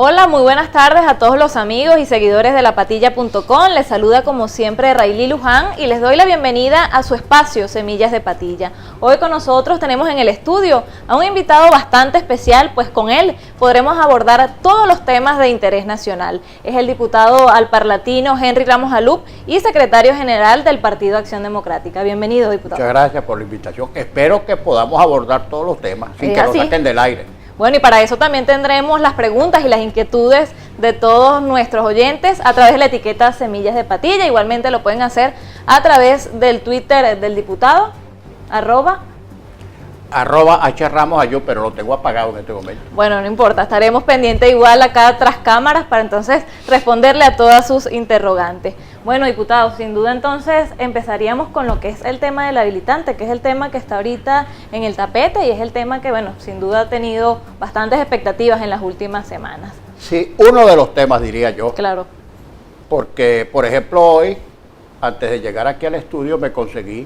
Hola, muy buenas tardes a todos los amigos y seguidores de lapatilla.com. Les saluda como siempre Rayli Luján y les doy la bienvenida a su espacio Semillas de Patilla. Hoy con nosotros tenemos en el estudio a un invitado bastante especial, pues con él podremos abordar todos los temas de interés nacional. Es el diputado alparlatino Henry Ramos Alup y secretario general del Partido Acción Democrática. Bienvenido, diputado. Muchas gracias por la invitación. Espero que podamos abordar todos los temas sin que nos saquen del aire. Bueno, y para eso también tendremos las preguntas y las inquietudes de todos nuestros oyentes a través de la etiqueta Semillas de Patilla. Igualmente lo pueden hacer a través del Twitter del diputado, arroba @HRamosAlup, pero lo tengo apagado en este momento. Bueno, no importa, estaremos pendientes igual acá tras cámaras para entonces responderle a todas sus interrogantes. Bueno, diputado, sin duda entonces empezaríamos con lo que es el tema del habilitante, que es el tema que está ahorita en el tapete y es el tema que, bueno, sin duda ha tenido bastantes expectativas en las últimas semanas. Sí, uno de los temas, diría yo. Claro. Porque, por ejemplo, hoy, antes de llegar aquí al estudio, me conseguí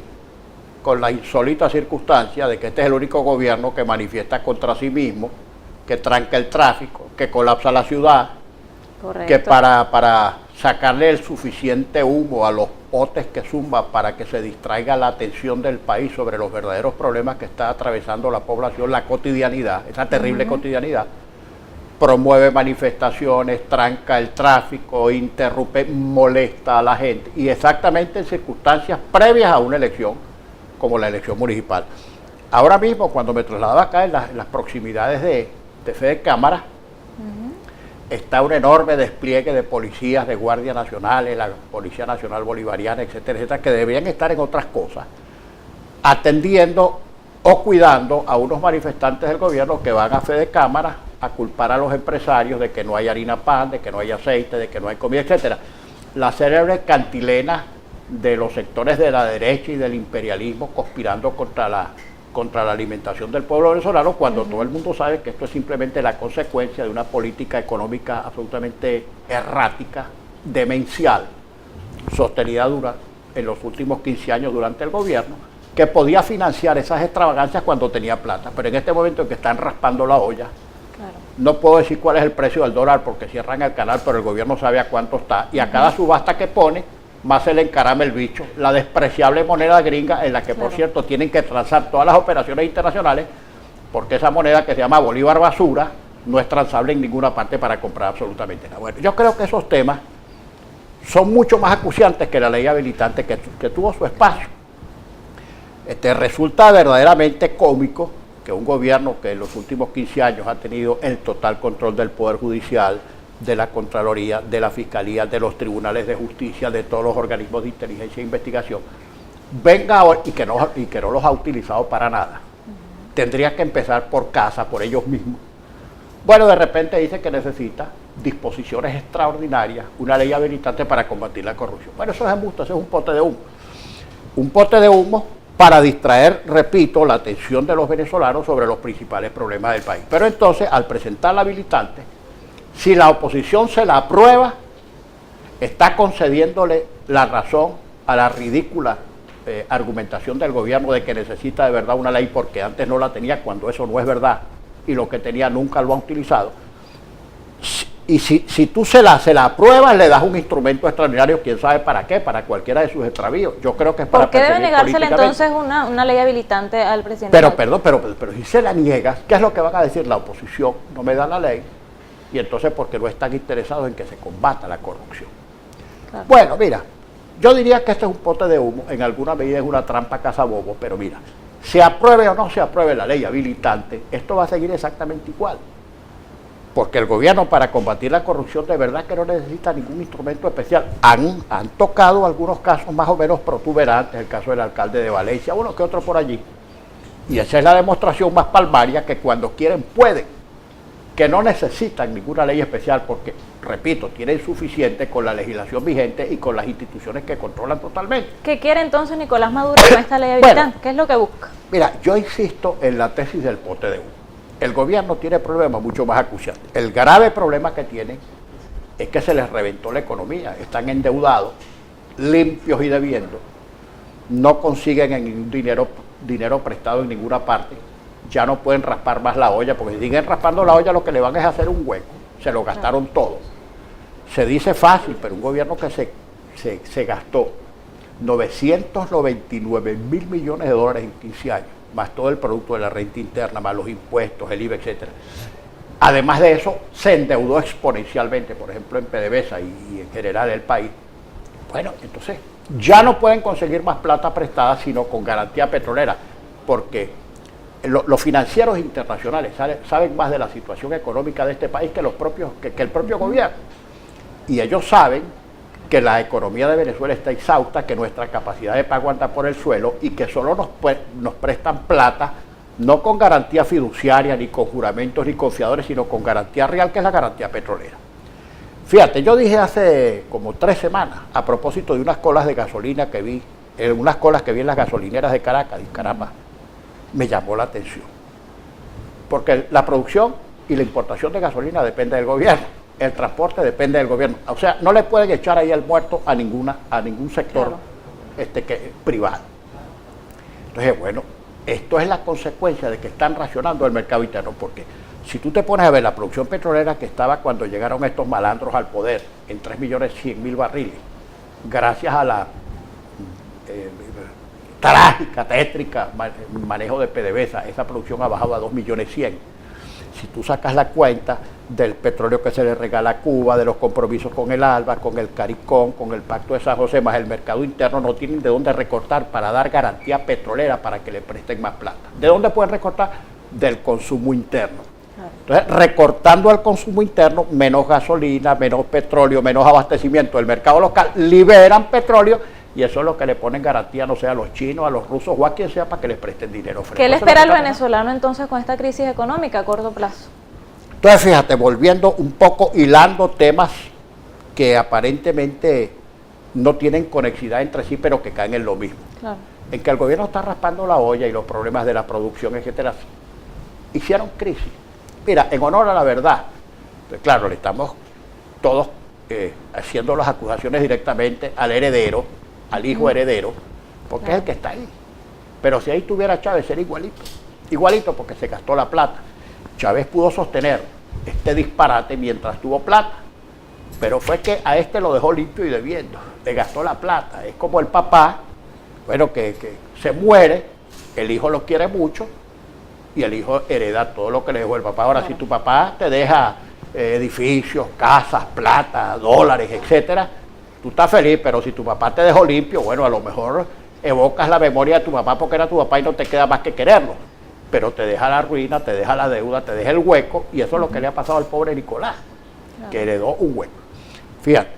con la insólita circunstancia de que este es el único gobierno que manifiesta contra sí mismo, que tranca el tráfico, que colapsa la ciudad. Correcto. Que para sacarle el suficiente humo a los potes que zumba para que se distraiga la atención del país sobre los verdaderos problemas que está atravesando la población, la cotidianidad, esa terrible cotidianidad, promueve manifestaciones, tranca el tráfico, interrumpe, molesta a la gente, y exactamente en circunstancias previas a una elección, como la elección municipal. Ahora mismo, cuando me trasladaba acá en las proximidades de Fede Cámara, está un enorme despliegue de policías, de guardias nacionales, la Policía Nacional Bolivariana, etcétera, etcétera, que deberían estar en otras cosas, atendiendo o cuidando a unos manifestantes del gobierno que van a Fede Cámara a culpar a los empresarios de que no hay harina pan, de que no hay aceite, de que no hay comida, etcétera. La célebre cantilena de los sectores de la derecha y del imperialismo conspirando contra la alimentación del pueblo venezolano, cuando todo el mundo sabe que esto es simplemente la consecuencia de una política económica absolutamente errática, demencial, sostenida en los últimos 15 años durante el gobierno, que podía financiar esas extravagancias cuando tenía plata, pero en este momento en que están raspando la olla, claro, no puedo decir cuál es el precio del dólar porque cierran el canal, pero el gobierno sabe a cuánto está, y a cada subasta que pone, más se le encarama el bicho, la despreciable moneda gringa en la que, por cierto, tienen que transar todas las operaciones internacionales, porque esa moneda que se llama Bolívar Basura no es transable en ninguna parte para comprar absolutamente nada. Bueno, yo creo que esos temas son mucho más acuciantes que la ley habilitante que tuvo su espacio. Resulta verdaderamente cómico que un gobierno que en los últimos 15 años ha tenido el total control del Poder Judicial, de la Contraloría, de la Fiscalía, de los tribunales de justicia, de todos los organismos de inteligencia e investigación, venga ahora y que no los ha utilizado para nada. Tendría que empezar por casa, por ellos mismos. Bueno, de repente dice que necesita disposiciones extraordinarias, una ley habilitante para combatir la corrupción. Bueno, eso es embuste, eso es un pote de humo. Un pote de humo para distraer, repito, la atención de los venezolanos sobre los principales problemas del país. Pero entonces, al presentar la habilitante, si la oposición se la aprueba, está concediéndole la razón a la ridícula argumentación del gobierno de que necesita de verdad una ley porque antes no la tenía, cuando eso no es verdad y lo que tenía nunca lo ha utilizado. Y si tú se la apruebas, le das un instrumento extraordinario, quién sabe para qué, para cualquiera de sus extravíos. Yo creo que es para... ¿Por qué debe negársele entonces una ley habilitante al presidente? Pero si se la niegas, ¿qué es lo que van a decir? La oposición no me da la ley. Y entonces porque no están interesados en que se combata la corrupción. Claro. Bueno, mira, yo diría que este es un pote de humo, en alguna medida es una trampa cazabobo, pero mira, se apruebe o no se apruebe la ley habilitante, esto va a seguir exactamente igual. Porque el gobierno para combatir la corrupción de verdad que no necesita ningún instrumento especial. Han tocado algunos casos más o menos protuberantes, el caso del alcalde de Valencia, uno que otro por allí. Y esa es la demostración más palmaria que cuando quieren pueden, que no necesitan ninguna ley especial porque, repito, tienen suficiente con la legislación vigente y con las instituciones que controlan totalmente. ¿Qué quiere entonces Nicolás Maduro con esta ley habilitante? Bueno, ¿qué es lo que busca? Mira, yo insisto en la tesis del pote de humo. El gobierno tiene problemas mucho más acuciantes. El grave problema que tienen es que se les reventó la economía. Están endeudados, limpios y debiendo. No consiguen ningún dinero prestado en ninguna parte. Ya no pueden raspar más la olla, porque si siguen raspando la olla lo que le van es hacer un hueco. se lo gastaron todo. Se dice fácil, pero un gobierno que se gastó 999.000 millones de dólares en 15 años, más todo el producto de la renta interna, más los impuestos, el IVA, etcétera. Además de eso, se endeudó exponencialmente, por ejemplo, en PDVSA y en general el país. Bueno, entonces ya no pueden conseguir más plata prestada sino con garantía petrolera, porque los financieros internacionales saben más de la situación económica de este país que el propio gobierno. Y ellos saben que la economía de Venezuela está exhausta, que nuestra capacidad de pago anda por el suelo y que solo nos prestan plata, no con garantía fiduciaria, ni con juramentos, ni confiadores, sino con garantía real, que es la garantía petrolera. Fíjate, yo dije hace como 3 semanas, a propósito de unas colas de gasolina que vi, unas colas que vi en las gasolineras de Caracas, y caramba, me llamó la atención. Porque la producción y la importación de gasolina depende del gobierno, el transporte depende del gobierno. O sea, no le pueden echar ahí el muerto a ningún sector privado. Entonces, bueno, esto es la consecuencia de que están racionando el mercado interno, porque si tú te pones a ver la producción petrolera que estaba cuando llegaron estos malandros al poder, en 3.100.000 barriles, gracias a la trágica, tétrica manejo de PDVSA, esa producción ha bajado a 2.100.000. Si tú sacas la cuenta del petróleo que se le regala a Cuba, de los compromisos con el ALBA, con el CARICOM, con el Pacto de San José, más el mercado interno, no tienen de dónde recortar para dar garantía petrolera para que le presten más plata. ¿De dónde pueden recortar? Del consumo interno. Entonces, recortando al consumo interno, menos gasolina, menos petróleo, menos abastecimiento del mercado local, liberan petróleo y eso es lo que le ponen garantía, no sé, a los chinos, a los rusos o a quien sea para que les presten dinero fresco. ¿Qué le espera al venezolano entonces con esta crisis económica a corto plazo? Entonces, fíjate, volviendo un poco, hilando temas que aparentemente no tienen conexidad entre sí, pero que caen en lo mismo. Claro. En que el gobierno está raspando la olla y los problemas de la producción, etcétera, hicieron crisis. Mira, en honor a la verdad, pues claro, le estamos todos haciendo las acusaciones directamente al heredero, al hijo heredero, porque es el que está ahí. Pero si ahí tuviera Chávez, sería igualito porque se gastó la plata. Chávez pudo sostener este disparate mientras tuvo plata, pero fue que a este lo dejó limpio y debiendo, le gastó la plata. Es como el papá, bueno, que se muere, el hijo lo quiere mucho y el hijo hereda todo lo que le dejó el papá. Ahora, si tu papá te deja edificios, casas, plata, dólares, etcétera, tú estás feliz, pero si tu papá te dejó limpio, bueno, a lo mejor evocas la memoria de tu papá porque era tu papá y no te queda más que quererlo, pero te deja la ruina, te deja la deuda, te deja el hueco, y eso es lo que le ha pasado al pobre Nicolás, que heredó un hueco. Fíjate,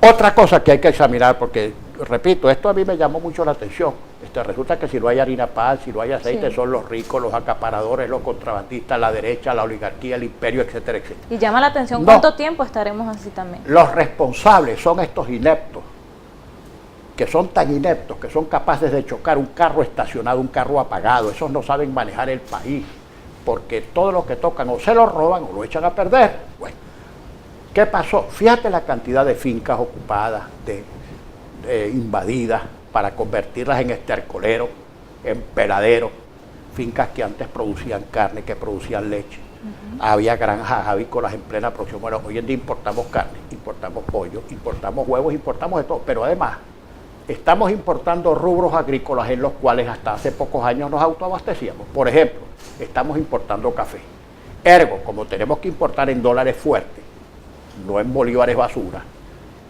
otra cosa que hay que examinar, porque, repito, esto a mí me llamó mucho la atención. Resulta que si no hay harina pan, si no hay aceite, son los ricos, los acaparadores, los contrabandistas, la derecha, la oligarquía, el imperio, etcétera, etcétera. Y llama la atención cuánto tiempo estaremos así también. Los responsables son estos ineptos, que son tan ineptos que son capaces de chocar un carro estacionado, un carro apagado. Esos no saben manejar el país, porque todo lo que tocan o se lo roban o lo echan a perder. Bueno, ¿qué pasó? Fíjate la cantidad de fincas ocupadas, invadidas, para convertirlas en estercoleros, en peladeros, fincas que antes producían carne, que producían leche. Había granjas avícolas en plena producción. Bueno, hoy en día importamos carne, importamos pollo, importamos huevos, importamos de todo, pero además estamos importando rubros agrícolas en los cuales hasta hace pocos años nos autoabastecíamos. Por ejemplo, estamos importando café. Ergo, como tenemos que importar en dólares fuertes, no en bolívares basura,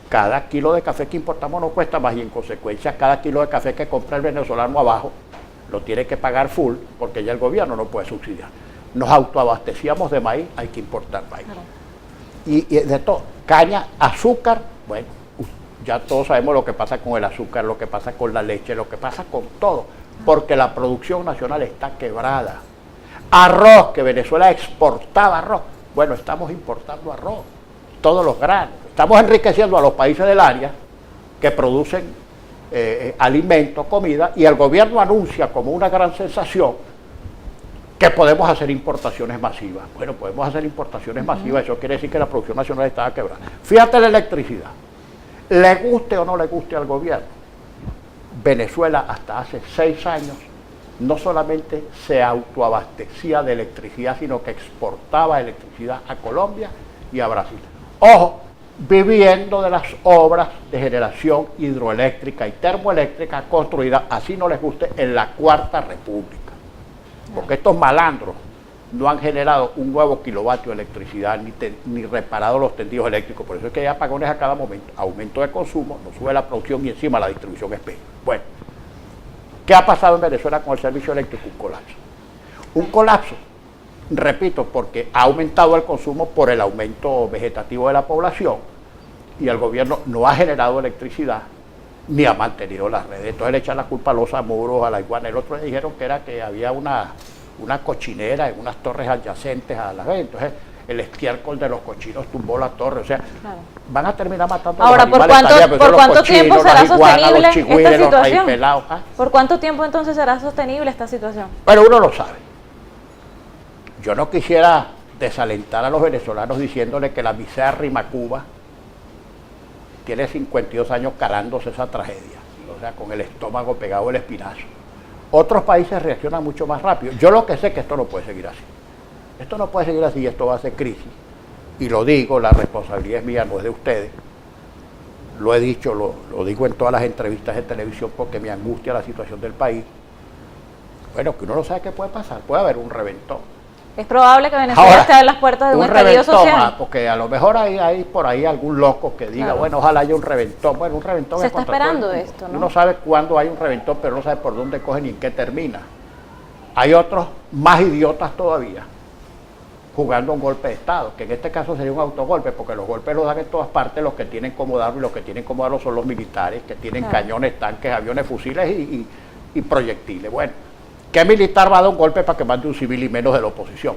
cada kilo de café que importamos no cuesta más y en consecuencia cada kilo de café que compra el venezolano abajo lo tiene que pagar full porque ya el gobierno no puede subsidiar. Nos autoabastecíamos de maíz, hay que importar maíz. Claro. Y de todo, caña, azúcar, bueno, ya todos sabemos lo que pasa con el azúcar, lo que pasa con la leche, lo que pasa con todo, porque la producción nacional está quebrada. Arroz, que Venezuela exportaba arroz, bueno, estamos importando arroz, todos los granos. Estamos enriqueciendo a los países del área que producen alimentos, comida, y el gobierno anuncia como una gran sensación que podemos hacer importaciones masivas. Bueno, podemos hacer importaciones masivas, eso quiere decir que la producción nacional estaba quebrada. Fíjate la electricidad. Le guste o no le guste al gobierno, Venezuela hasta hace 6 años no solamente se autoabastecía de electricidad, sino que exportaba electricidad a Colombia y a Brasil. Ojo, viviendo de las obras de generación hidroeléctrica y termoeléctrica construidas, así no les guste, en la Cuarta República. Porque estos malandros no han generado un nuevo kilovatio de electricidad ni reparado los tendidos eléctricos. Por eso es que hay apagones a cada momento, aumento de consumo, no sube la producción y encima la distribución es peor. Bueno, ¿qué ha pasado en Venezuela con el servicio eléctrico? Un colapso. Un colapso, repito, porque ha aumentado el consumo por el aumento vegetativo de la población y el gobierno no ha generado electricidad ni ha mantenido las redes. Entonces le echan la culpa a los amuros, a la iguana. El otro le dijeron que era que había una cochinera en unas torres adyacentes a la red. Entonces el estiércol de los cochinos tumbó la torre. O sea, claro, van a terminar matando ahora, a los animales. ¿por cuánto tiempo será sostenible esta situación? ¿Por cuánto tiempo entonces será sostenible esta situación? Bueno, uno lo sabe. Yo no quisiera desalentar a los venezolanos diciéndole que la misérrima Cuba tiene 52 años calándose esa tragedia, o sea, con el estómago pegado al espinazo. Otros países reaccionan mucho más rápido. Yo lo que sé es que esto no puede seguir así. Esto no puede seguir así, esto va a ser crisis. Y lo digo, la responsabilidad es mía, no es de ustedes. Lo he dicho, lo digo en todas las entrevistas de televisión porque me angustia la situación del país. Bueno, que uno no sabe qué puede pasar, puede haber un reventón. Es probable que Venezuela esté a las puertas de un estallido social. Porque a lo mejor hay por ahí algún loco que diga, claro, bueno, ojalá haya un reventón. Bueno, un reventón se está esperando esto, ¿no? Uno sabe cuándo hay un reventón, pero no sabe por dónde coge ni en qué termina. Hay otros más idiotas todavía jugando un golpe de Estado, que en este caso sería un autogolpe, porque los golpes los dan en todas partes, los que tienen cómo darlo y los que tienen cómo darlo son los militares, que tienen, claro, cañones, tanques, aviones, fusiles y proyectiles. Bueno, ¿qué militar va a dar un golpe para que mande un civil y menos de la oposición?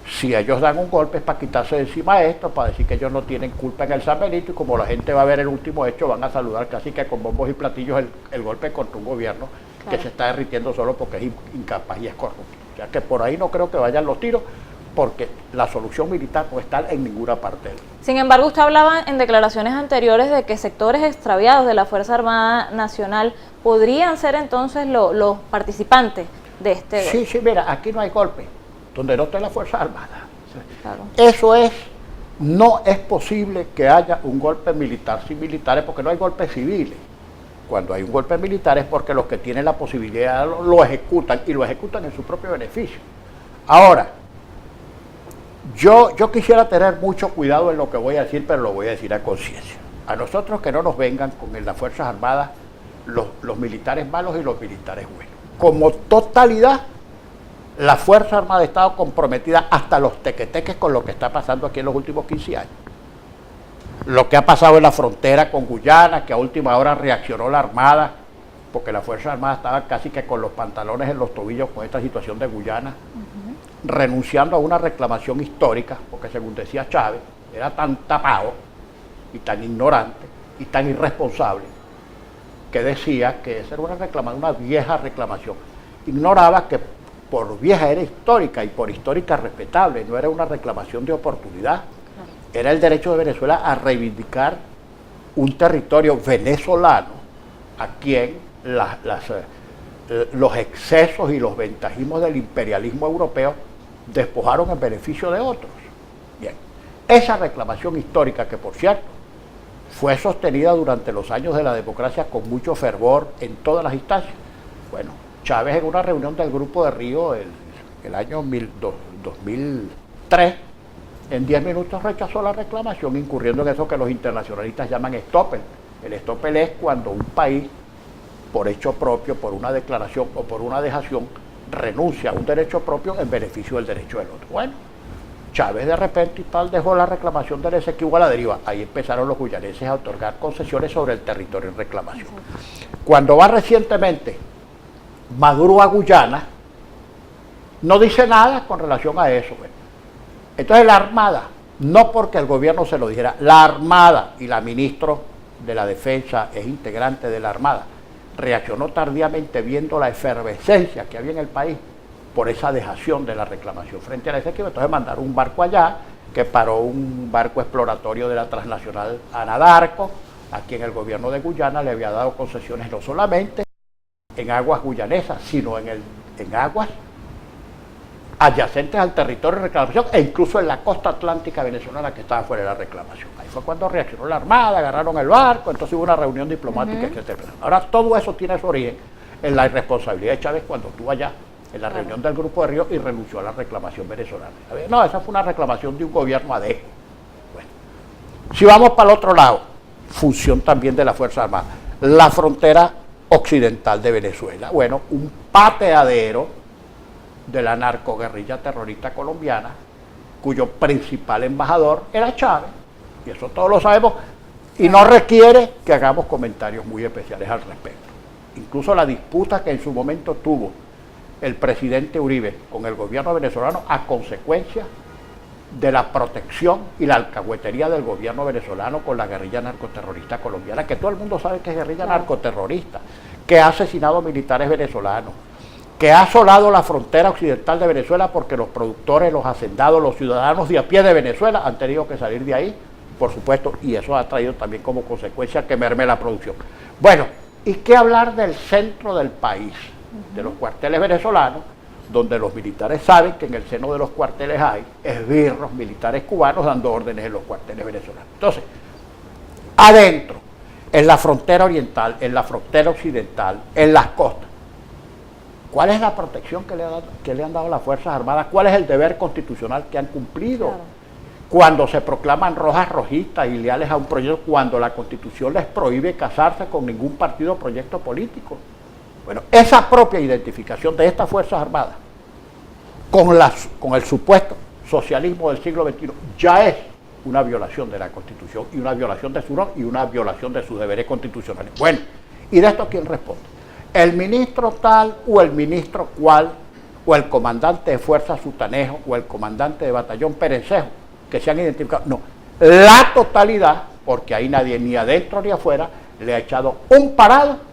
Si ellos dan un golpe es para quitarse de encima esto, para decir que ellos no tienen culpa en el San Benito, y como la gente va a ver el último hecho, van a saludar casi que con bombos y platillos el golpe contra un gobierno, claro, que se está derritiendo solo porque es incapaz y es corrupto. O sea que por ahí no creo que vayan los tiros, porque la solución militar no está en ninguna parte. Sin embargo, usted hablaba en declaraciones anteriores de que sectores extraviados de la Fuerza Armada Nacional podrían ser entonces los participantes de este golpe. Sí, mira, aquí no hay golpe donde no esté la Fuerza Armada. Claro. Eso es, no es posible que haya un golpe militar sin militares, porque no hay golpes civiles. Cuando hay un golpe militar es porque los que tienen la posibilidad lo ejecutan, y lo ejecutan en su propio beneficio. Ahora, yo quisiera tener mucho cuidado en lo que voy a decir, pero lo voy a decir a conciencia. A nosotros que no nos vengan con las Fuerzas Armadas los militares malos y los militares buenos. Como totalidad, la Fuerza Armada ha estado comprometida hasta los tequeteques con lo que está pasando aquí en los últimos 15 años. Lo que ha pasado en la frontera con Guyana, que a última hora reaccionó la Armada, porque la Fuerza Armada estaba casi que con los pantalones en los tobillos con esta situación de Guyana, renunciando a una reclamación histórica, porque según decía Chávez, era tan tapado y tan ignorante y tan irresponsable, que decía que esa era una vieja reclamación. Ignoraba que por vieja era histórica y por histórica respetable, no era una reclamación de oportunidad. Era el derecho de Venezuela a reivindicar un territorio venezolano a quien los excesos y los ventajismos del imperialismo europeo despojaron en beneficio de otros. Bien, esa reclamación histórica, que por cierto fue sostenida durante los años de la democracia con mucho fervor en todas las instancias. Bueno, Chávez en una reunión del Grupo de Río el año 2003, en 10 minutos rechazó la reclamación, incurriendo en eso que los internacionalistas llaman estoppel. El estoppel es cuando un país, por hecho propio, por una declaración o por una dejación, renuncia a un derecho propio en beneficio del derecho del otro. Bueno, Chávez de repente y tal dejó la reclamación del Esequibo a la deriva. Ahí empezaron los guyaneses a otorgar concesiones sobre el territorio en reclamación. Cuando va recientemente Maduro a Guyana, no dice nada con relación a eso. Bueno. Entonces la Armada, no porque el gobierno se lo dijera, la Armada, y la ministra de la Defensa es integrante de la Armada, reaccionó tardíamente viendo la efervescencia que había en el país por esa dejación de la reclamación frente a la Esequibo. Entonces mandaron un barco allá, que paró un barco exploratorio de la transnacional Anadarko, a quien el gobierno de Guyana le había dado concesiones no solamente en aguas guyanesas, sino en aguas adyacentes al territorio de reclamación e incluso en la costa atlántica venezolana que estaba fuera de la reclamación. Ahí fue cuando reaccionó la Armada, agarraron el barco, entonces hubo una reunión diplomática, etcétera. Ahora todo eso tiene su origen en la irresponsabilidad de Chávez cuando estuvo allá en la reunión del Grupo de Río y renunció a la reclamación venezolana. No, esa fue una reclamación de un gobierno adecuado. Bueno, si vamos para el otro lado, función también de la Fuerza Armada, la frontera occidental de Venezuela. Bueno, un pateadero de la narcoguerrilla terrorista colombiana, cuyo principal embajador era Chávez, y eso todos lo sabemos, y no requiere que hagamos comentarios muy especiales al respecto. Incluso la disputa que en su momento tuvo el presidente Uribe con el gobierno venezolano a consecuencia de la protección y la alcahuetería del gobierno venezolano con la guerrilla narcoterrorista colombiana, que todo el mundo sabe que es guerrilla narcoterrorista, que ha asesinado militares venezolanos, que ha asolado la frontera occidental de Venezuela porque los productores, los hacendados, los ciudadanos de a pie de Venezuela han tenido que salir de ahí, por supuesto, y eso ha traído también como consecuencia que merme la producción. Bueno, ¿y qué hablar del centro del país, de los cuarteles venezolanos, donde los militares saben que en el seno de los cuarteles hay esbirros militares cubanos dando órdenes en los cuarteles venezolanos? Entonces, adentro, en la frontera oriental, en la frontera occidental, en las costas, ¿cuál es la protección que le han dado las Fuerzas Armadas? ¿Cuál es el deber constitucional que han cumplido? Claro. Cuando se proclaman rojas rojistas y leales a un proyecto, cuando la Constitución les prohíbe casarse con ningún partido o proyecto político. Bueno, esa propia identificación de estas Fuerzas Armadas con el supuesto socialismo del siglo XXI ya es una violación de la Constitución y una violación de su honor y una violación de sus deberes constitucionales. Bueno, ¿y de esto quién responde? ¿El ministro tal o el ministro cual o el comandante de Fuerza Sutanejo o el comandante de Batallón Perencejo que se han identificado? No, la totalidad, porque ahí nadie ni adentro ni afuera le ha echado un parado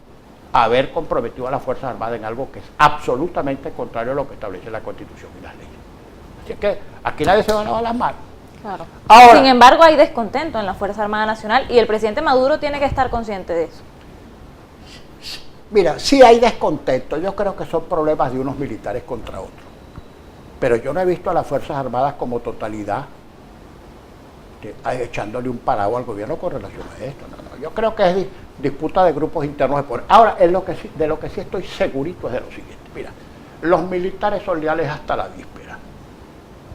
a haber comprometido a las Fuerzas Armadas en algo que es absolutamente contrario a lo que establece la Constitución y las leyes. Así es que aquí nadie se va a lavar las manos. Claro. Ahora, sin embargo, hay descontento en la Fuerza Armada Nacional y el presidente Maduro tiene que estar consciente de eso. Mira, sí hay descontento, yo creo que son problemas de unos militares contra otros, pero yo no he visto a las Fuerzas Armadas como totalidad echándole un parado al gobierno con relación a esto. No, yo creo que es disputa de grupos internos de poder. Ahora, de lo que sí estoy segurito es de lo siguiente. Mira, los militares son leales hasta la víspera.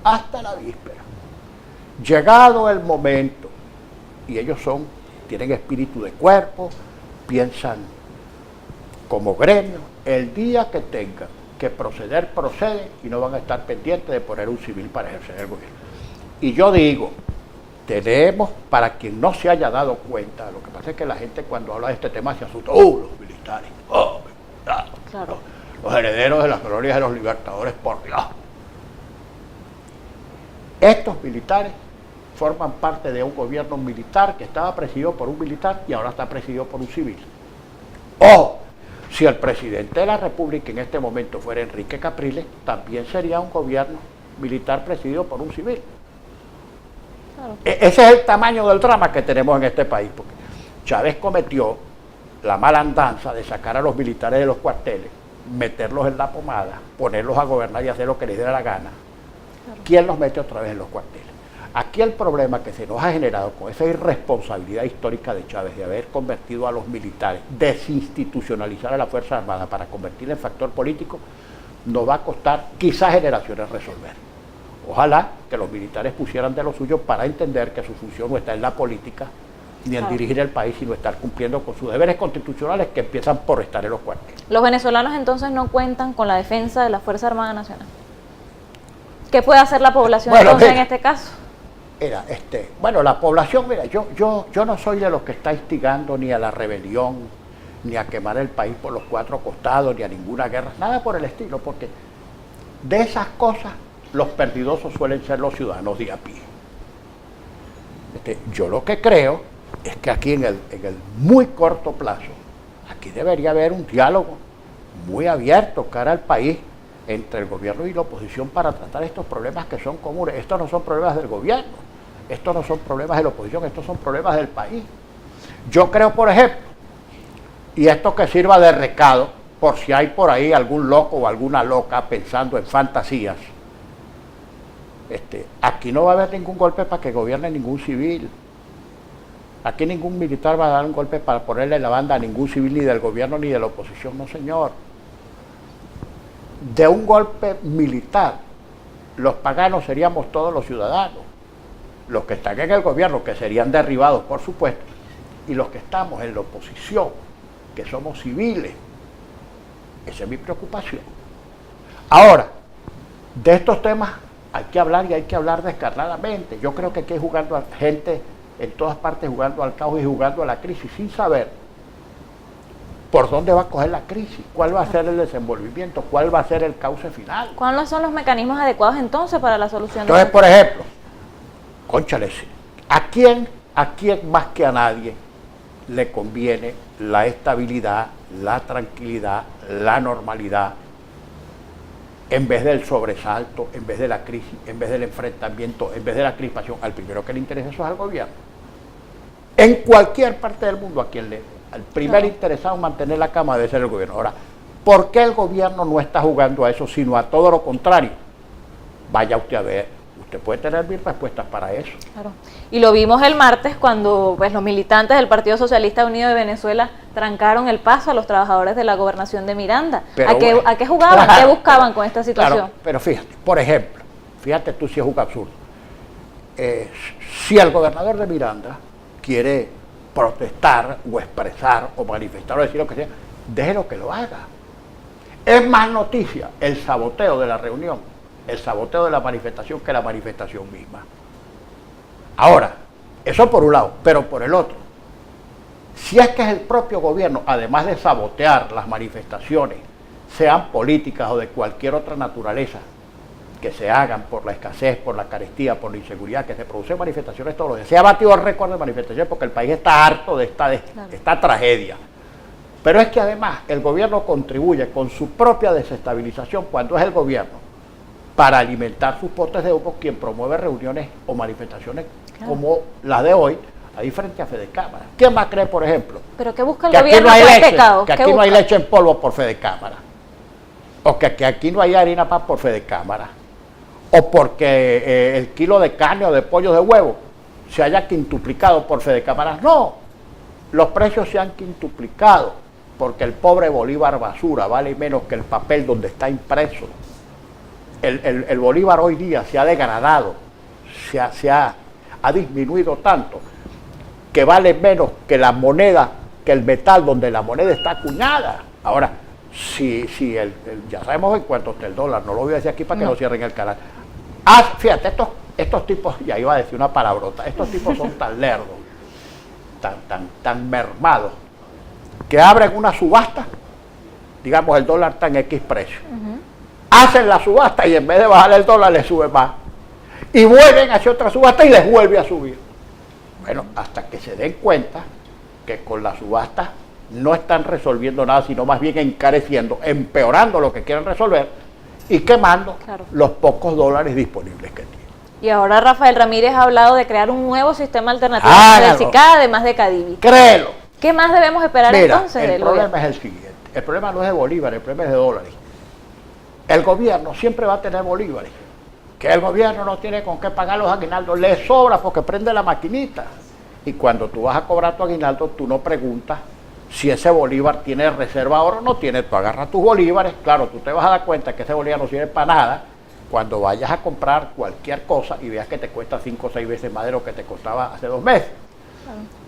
Hasta la víspera. Llegado el momento, y ellos tienen espíritu de cuerpo, piensan como gremio, el día que tengan que proceder, proceden y no van a estar pendientes de poner un civil para ejercer el gobierno. Y yo digo, tenemos, para quien no se haya dado cuenta, lo que pasa es que la gente cuando habla de este tema se asusta, los militares, claro. Los herederos de las glorias de los libertadores, por Dios. Estos militares forman parte de un gobierno militar que estaba presidido por un militar y ahora está presidido por un civil. ¡Ojo! Si el presidente de la República en este momento fuera Enrique Capriles, también sería un gobierno militar presidido por un civil. Claro. Ese es el tamaño del drama que tenemos en este país, porque Chávez cometió la malandanza de sacar a los militares de los cuarteles, meterlos en la pomada, ponerlos a gobernar y hacer lo que les diera la gana. Claro. ¿Quién los mete otra vez en los cuarteles? Aquí el problema que se nos ha generado con esa irresponsabilidad histórica de Chávez de haber convertido a los militares, desinstitucionalizar a la Fuerza Armada para convertirla en factor político, nos va a costar quizás generaciones resolver. Ojalá que los militares pusieran de lo suyo para entender que su función no está en la política ni en dirigir el país, sino estar cumpliendo con sus deberes constitucionales que empiezan por estar en los cuarteles. ¿Los venezolanos entonces no cuentan con la defensa de la Fuerza Armada Nacional? ¿Qué puede hacer la población entonces en este caso? La población, yo no soy de los que está instigando ni a la rebelión, ni a quemar el país por los cuatro costados, ni a ninguna guerra, nada por el estilo, porque de esas cosas los perdidosos suelen ser los ciudadanos de a pie. Yo lo que creo es que aquí en el muy corto plazo, aquí debería haber un diálogo muy abierto cara al país entre el gobierno y la oposición para tratar estos problemas que son comunes. Estos no son problemas del gobierno, estos no son problemas de la oposición, estos son problemas del país. Yo creo, por ejemplo, y esto que sirva de recado, por si hay por ahí algún loco o alguna loca pensando en fantasías, Aquí no va a haber ningún golpe para que gobierne ningún civil. Aquí ningún militar va a dar un golpe para ponerle la banda a ningún civil, ni del gobierno ni de la oposición, no señor. De un golpe militar, los paganos seríamos todos los ciudadanos, los que están en el gobierno, que serían derribados, por supuesto, y los que estamos en la oposición, que somos civiles. Esa es mi preocupación. Ahora, de estos temas hay que hablar y hay que hablar descarnadamente. Yo creo que aquí hay jugando a gente en todas partes, jugando al caos y jugando a la crisis, sin saber por dónde va a coger la crisis, cuál va a ser el desenvolvimiento, cuál va a ser el cauce final. ¿Cuáles son los mecanismos adecuados entonces para la solución? Entonces, por ejemplo, cónchale, ¿a quién más que a nadie le conviene la estabilidad, la tranquilidad, la normalidad, en vez del sobresalto, en vez de la crisis, en vez del enfrentamiento, en vez de la crispación? Al primero que le interesa eso es al gobierno. En cualquier parte del mundo, al primer interesado en mantener la cama debe ser el gobierno. Ahora, ¿por qué el gobierno no está jugando a eso, sino a todo lo contrario? Vaya usted a ver, usted puede tener mil respuestas para eso. Claro. Y lo vimos el martes cuando pues, los militantes del Partido Socialista Unido de Venezuela trancaron el paso a los trabajadores de la gobernación de Miranda. ¿A qué jugaban? Claro, ¿qué buscaban con esta situación? Claro, pero fíjate, por ejemplo, fíjate tú si es un absurdo. Si el gobernador de Miranda quiere protestar o expresar o manifestar o decir lo que sea, déjelo que lo haga. Es más noticia el saboteo de la reunión, el saboteo de la manifestación que la manifestación misma. Ahora, eso por un lado, pero por el otro, si es que es el propio gobierno, además de sabotear las manifestaciones, sean políticas o de cualquier otra naturaleza, que se hagan por la escasez, por la carestía, por la inseguridad, que se producen manifestaciones todos los días. Se ha batido el récord de manifestaciones porque el país está harto de esta tragedia. Pero es que además el gobierno contribuye con su propia desestabilización cuando es el gobierno para alimentar sus potes de humo quien promueve reuniones o manifestaciones como la de hoy, ahí frente a Fedecámara. ¿Quién más cree, por ejemplo? ¿Pero qué busca el gobierno con este caos? Que aquí no hay leche en polvo por Fedecámara. O que aquí no hay harina pan por Fedecámara. O porque el kilo de carne o de pollo de huevo se haya quintuplicado por Fedecámara. No, los precios se han quintuplicado porque el pobre bolívar basura vale menos que el papel donde está impreso. El bolívar hoy día se ha degradado, ha disminuido tanto que vale menos que la moneda, que el metal donde la moneda está acuñada. Ahora, ya sabemos en cuánto está el dólar, no lo voy a decir aquí para que no cierren el canal. Fíjate, estos tipos, ya iba a decir una palabrota, estos tipos son tan lerdos, tan mermados, que abren una subasta, digamos el dólar está en X precio, hacen la subasta y en vez de bajar el dólar le sube más, y vuelven hacia otra subasta y les vuelve a subir. Bueno, hasta que se den cuenta que con la subasta no están resolviendo nada, sino más bien encareciendo, empeorando lo que quieren resolver, y quemando los pocos dólares disponibles que tiene. Y ahora Rafael Ramírez ha hablado de crear un nuevo sistema alternativo del SICAD, además de Cadivi. Créelo. ¿Qué más debemos esperar entonces? El problema es el siguiente. El problema no es de bolívares, el problema es de dólares. El gobierno siempre va a tener bolívares. Que el gobierno no tiene con qué pagar los aguinaldos, le sobra porque prende la maquinita. Y cuando tú vas a cobrar tu aguinaldo, tú no preguntas si ese bolívar tiene reserva ahora o no tiene. Tú agarras tus bolívares, claro, tú te vas a dar cuenta que ese bolívar no sirve para nada cuando vayas a comprar cualquier cosa y veas que te cuesta 5 o 6 veces más de lo que te costaba hace 2 meses.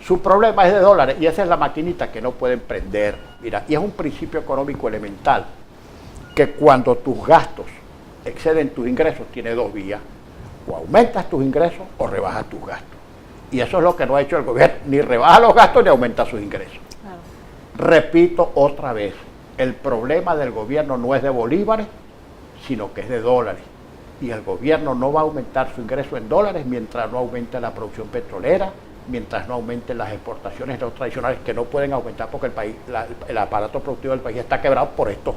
Su problema es de dólares y esa es la maquinita que no pueden prender. Mira, y es un principio económico elemental, que cuando tus gastos exceden tus ingresos, tiene 2 vías: o aumentas tus ingresos o rebajas tus gastos. Y eso es lo que no ha hecho el gobierno, ni rebaja los gastos ni aumenta sus ingresos. Repito otra vez, el problema del gobierno no es de bolívares, sino que es de dólares. Y el gobierno no va a aumentar su ingreso en dólares mientras no aumente la producción petrolera, mientras no aumenten las exportaciones no tradicionales, que no pueden aumentar porque el aparato productivo del país está quebrado por estos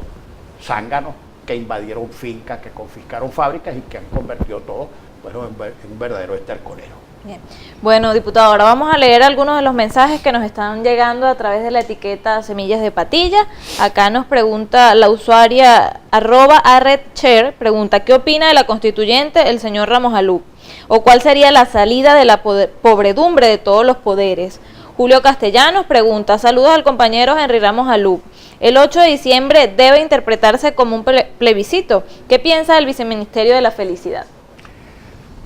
zánganos que invadieron fincas, que confiscaron fábricas y que han convertido todo pues, en un verdadero estercolero. Bien. Bueno, diputado, ahora vamos a leer algunos de los mensajes que nos están llegando a través de la etiqueta Semillas de Patilla. Acá nos pregunta la usuaria @arredshare, pregunta, ¿qué opina de la constituyente el señor Ramos Alup? ¿O cuál sería la salida de la pobredumbre de todos los poderes? Julio Castellanos pregunta, saludos al compañero Henry Ramos Alup. El 8 de diciembre debe interpretarse como un plebiscito. ¿Qué piensa del Viceministerio de la Felicidad?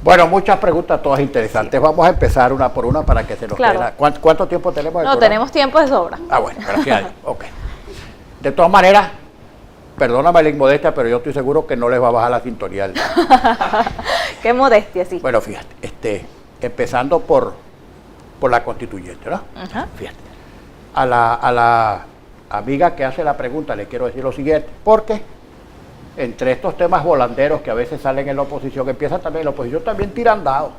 Bueno, muchas preguntas, todas interesantes. Sí. Vamos a empezar una por una para que se nos quede. ¿Cuánto tiempo tenemos? No, tenemos tiempo de sobra. Ah, bueno, gracias a Dios. Ok. De todas maneras, perdóname la inmodestia, pero yo estoy seguro que no les va a bajar la sintonía. Qué modestia, sí. Bueno, fíjate, empezando por la constituyente, ¿no? Fíjate. A la amiga que hace la pregunta le quiero decir lo siguiente, porque entre estos temas volanderos que a veces salen en la oposición, empiezan también, la oposición también tiran dados,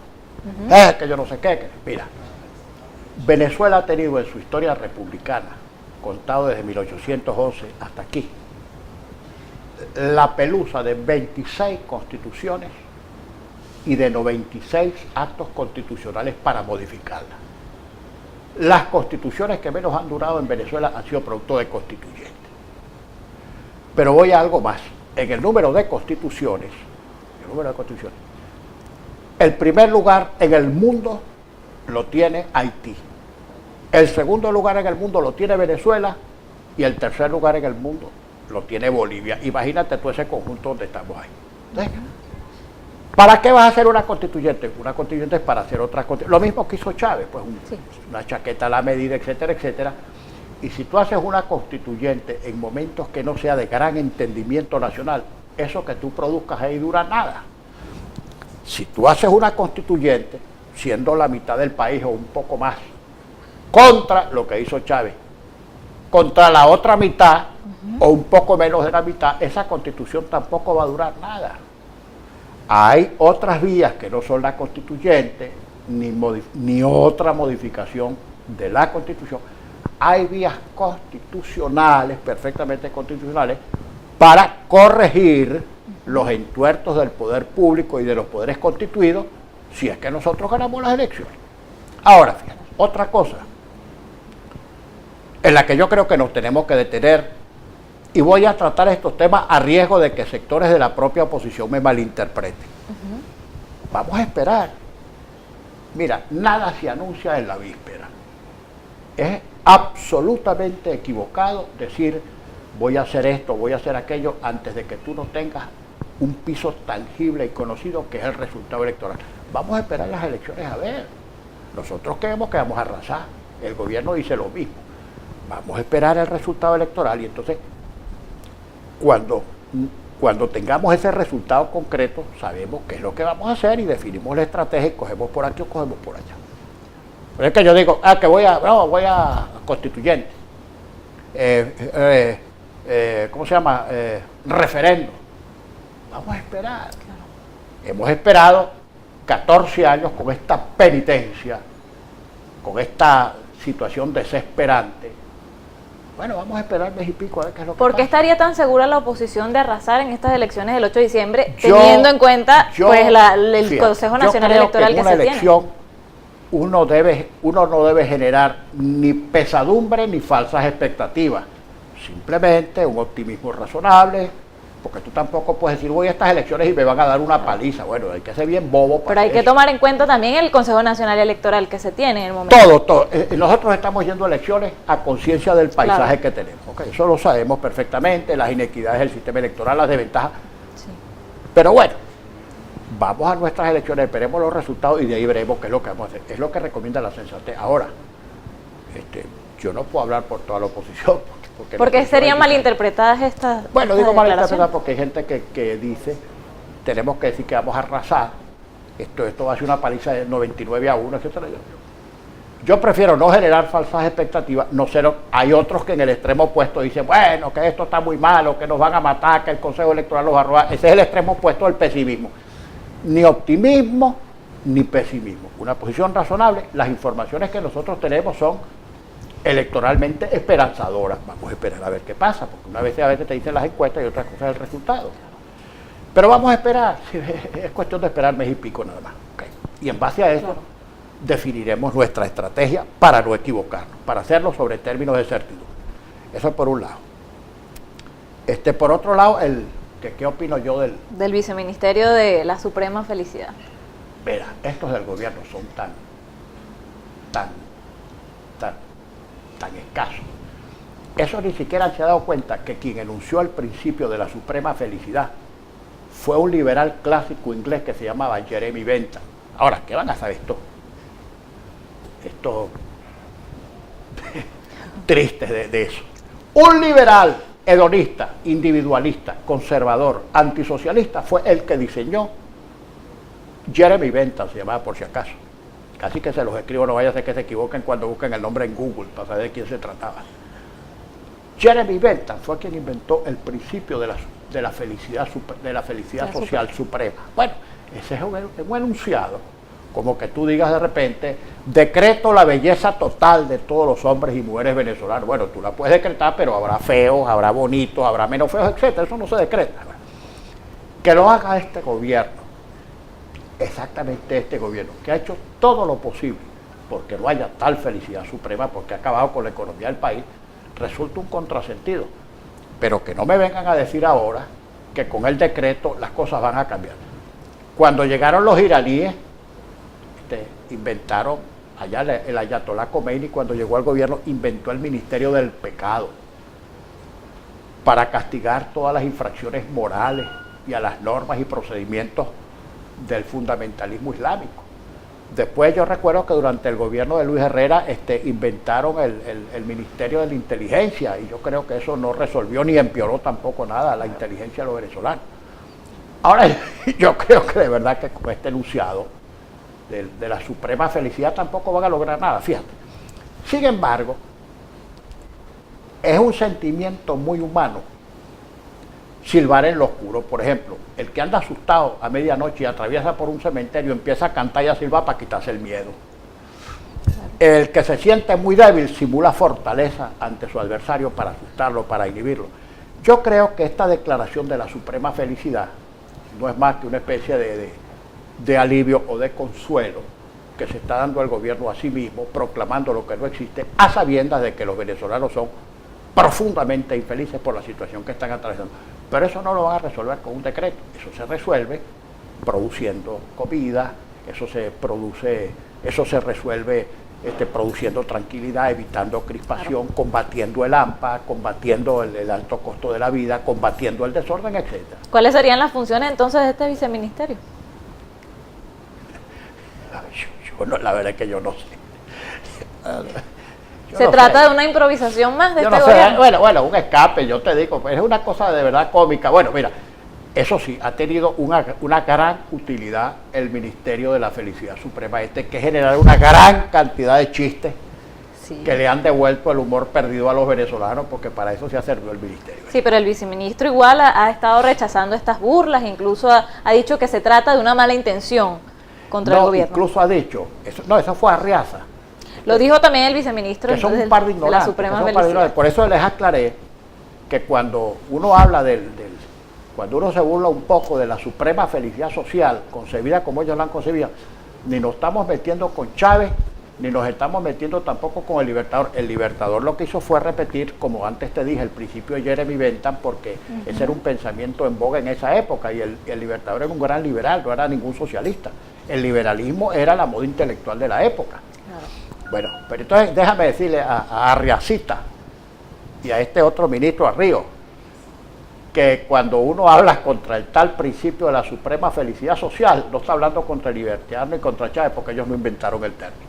que yo no sé qué, mira, Venezuela ha tenido en su historia republicana, contado desde 1811 hasta aquí, la pelusa de 26 constituciones y de 96 actos constitucionales para modificarla. Las constituciones que menos han durado en Venezuela han sido producto de constituyentes. Pero voy a algo más. En el número de constituciones, el primer lugar en el mundo lo tiene Haití. El segundo lugar en el mundo lo tiene Venezuela y el tercer lugar en el mundo lo tiene Bolivia. Imagínate tú ese conjunto donde estamos ahí. ¿Entonces, ¿para qué vas a hacer una constituyente? Una constituyente es para hacer otra constituyente. Lo mismo que hizo Chávez, pues una chaqueta a la medida, etcétera, etcétera. Y si tú haces una constituyente en momentos que no sea de gran entendimiento nacional, eso que tú produzcas ahí dura nada. Si tú haces una constituyente, siendo la mitad del país o un poco más, contra lo que hizo Chávez, contra la otra mitad o un poco menos de la mitad, esa constitución tampoco va a durar nada. Hay otras vías que no son la constituyente, ni otra modificación de la constitución. Hay vías constitucionales, perfectamente constitucionales, para corregir los entuertos del poder público y de los poderes constituidos, si es que nosotros ganamos las elecciones. Ahora, fíjate, otra cosa, en la que yo creo que nos tenemos que detener, y voy a tratar estos temas a riesgo de que sectores de la propia oposición me malinterpreten. Vamos a esperar. Mira, nada se anuncia en la víspera. Es absolutamente equivocado decir voy a hacer esto, voy a hacer aquello, antes de que tú no tengas un piso tangible y conocido que es el resultado electoral. Vamos a esperar las elecciones a ver. Nosotros creemos que vamos a arrasar. El gobierno dice lo mismo. Vamos a esperar el resultado electoral y entonces cuando tengamos ese resultado concreto, sabemos qué es lo que vamos a hacer y definimos la estrategia y cogemos por aquí o cogemos por allá. Pero es que yo digo, que voy a constituyente. ¿Cómo se llama? Referendo. Vamos a esperar. Claro. Hemos esperado 14 años con esta penitencia, con esta situación desesperante. Bueno, vamos a esperar mes y pico a ver qué es lo que pasa. ¿Por qué estaría tan segura la oposición de arrazar en estas elecciones del 8 de diciembre, teniendo en cuenta el Consejo Nacional Electoral que se tiene? Uno no debe generar ni pesadumbre ni falsas expectativas, simplemente un optimismo razonable, porque tú tampoco puedes decir voy a estas elecciones y me van a dar una paliza. Bueno, hay que ser bien bobo. Pero hay que tomar en cuenta también el Consejo Nacional Electoral que se tiene en el momento. Todo. Nosotros estamos yendo a elecciones a conciencia del paisaje que tenemos. ¿Okay? Eso lo sabemos perfectamente, las inequidades del sistema electoral, las desventajas. Sí. Pero bueno, vamos a nuestras elecciones, esperemos los resultados y de ahí veremos qué es lo que vamos a hacer. Es lo que recomienda la sensatez. Ahora, yo no puedo hablar por toda la oposición. Porque serían malinterpretadas estas. Bueno, digo malinterpretadas porque hay gente que dice, tenemos que decir que vamos a arrasar, esto va a ser una paliza de 99-1, etc. Yo prefiero no generar falsas expectativas, hay otros que en el extremo opuesto dicen, bueno, que esto está muy malo, que nos van a matar, que el Consejo Electoral los va a robar. Ese es el extremo opuesto del pesimismo. Ni optimismo, ni pesimismo. Una posición razonable, las informaciones que nosotros tenemos son electoralmente esperanzadoras. Vamos a esperar a ver qué pasa, porque una vez a veces te dicen las encuestas y otras cosas el resultado. Pero vamos a esperar, es cuestión de esperar mes y pico nada más. Okay. Y en base a eso, definiremos nuestra estrategia para no equivocarnos, para hacerlo sobre términos de certidumbre. Eso por un lado. Por otro lado, ¿qué opino yo del Viceministerio de la Suprema Felicidad? Mira, estos del gobierno son tan escasos. Eso ni siquiera se ha dado cuenta que quien enunció el principio de la suprema felicidad fue un liberal clásico inglés que se llamaba Jeremy Bentham. Ahora, ¿qué van a saber esto? Esto triste de eso. Un liberal hedonista, individualista, conservador, antisocialista fue el que diseñó Jeremy Bentham, se llamaba por si acaso. Casi que se los escribo, no vaya a ser que se equivoquen cuando busquen el nombre en Google para saber de quién se trataba. Jeremy Bentham fue quien inventó el principio de la felicidad social suprema. Bueno, ese es un enunciado, como que tú digas de repente, decreto la belleza total de todos los hombres y mujeres venezolanos. Bueno, tú la puedes decretar, pero habrá feos, habrá bonitos, habrá menos feos, etc. Eso no se decreta. Que lo haga este gobierno, exactamente este gobierno, que ha hecho todo lo posible porque no haya tal felicidad suprema, porque ha acabado con la economía del país, resulta un contrasentido. Pero que no me vengan a decir ahora que con el decreto las cosas van a cambiar. Cuando llegaron los iraníes, inventaron, allá el ayatolá Khomeini, cuando llegó al gobierno, inventó el Ministerio del Pecado para castigar todas las infracciones morales y a las normas y procedimientos del fundamentalismo islámico. Después yo recuerdo que durante el gobierno de Luis Herrera inventaron el Ministerio de la Inteligencia, y yo creo que eso no resolvió ni empeoró tampoco nada la inteligencia de los venezolanos. Ahora, yo creo que de verdad que con este enunciado de la suprema felicidad tampoco van a lograr nada, fíjate. Sin embargo, es un sentimiento muy humano silbar en lo oscuro. Por ejemplo, el que anda asustado a medianoche y atraviesa por un cementerio empieza a cantar y a silbar para quitarse el miedo. El que se siente muy débil simula fortaleza ante su adversario para asustarlo, para inhibirlo. Yo creo que esta declaración de la suprema felicidad no es más que una especie de alivio o de consuelo que se está dando el gobierno a sí mismo, proclamando lo que no existe, a sabiendas de que los venezolanos son profundamente infelices por la situación que están atravesando. Pero eso no lo van a resolver con un decreto, eso se resuelve produciendo comida, eso se resuelve produciendo tranquilidad, evitando crispación, combatiendo el hampa, combatiendo el alto costo de la vida, combatiendo el desorden, etc. ¿Cuáles serían las funciones entonces de este viceministerio? La verdad es que yo no sé. ¿Se trata de una improvisación más de este gobierno? Bueno, un escape, yo te digo, pues es una cosa de verdad cómica. Bueno, mira, eso sí, ha tenido una gran utilidad el Ministerio de la Felicidad Suprema que generar una gran cantidad de chistes que le han devuelto el humor perdido a los venezolanos, porque para eso se ha servido el ministerio. Sí, pero el viceministro igual ha estado rechazando estas burlas, incluso ha dicho que se trata de una mala intención contra el gobierno. Incluso ha dicho, eso fue Arriaza. Lo dijo también el viceministro que son un par de ignorantes, de la Suprema Felicidad. Por eso les aclaré que cuando uno habla cuando uno se burla un poco de la suprema felicidad social, concebida como ellos la han concebido, ni nos estamos metiendo con Chávez, ni nos estamos metiendo tampoco con el Libertador. El Libertador lo que hizo fue repetir, como antes te dije, el principio de Jeremy Bentham, porque ese era un pensamiento en boga en esa época, y el Libertador era un gran liberal, no era ningún socialista. El liberalismo era la moda intelectual de la época. Claro. Bueno, pero entonces déjame decirle a Arriacita y a este otro ministro, a Río, que cuando uno habla contra el tal principio de la suprema felicidad social, no está hablando contra el libertariano y contra Chávez, porque ellos no inventaron el término.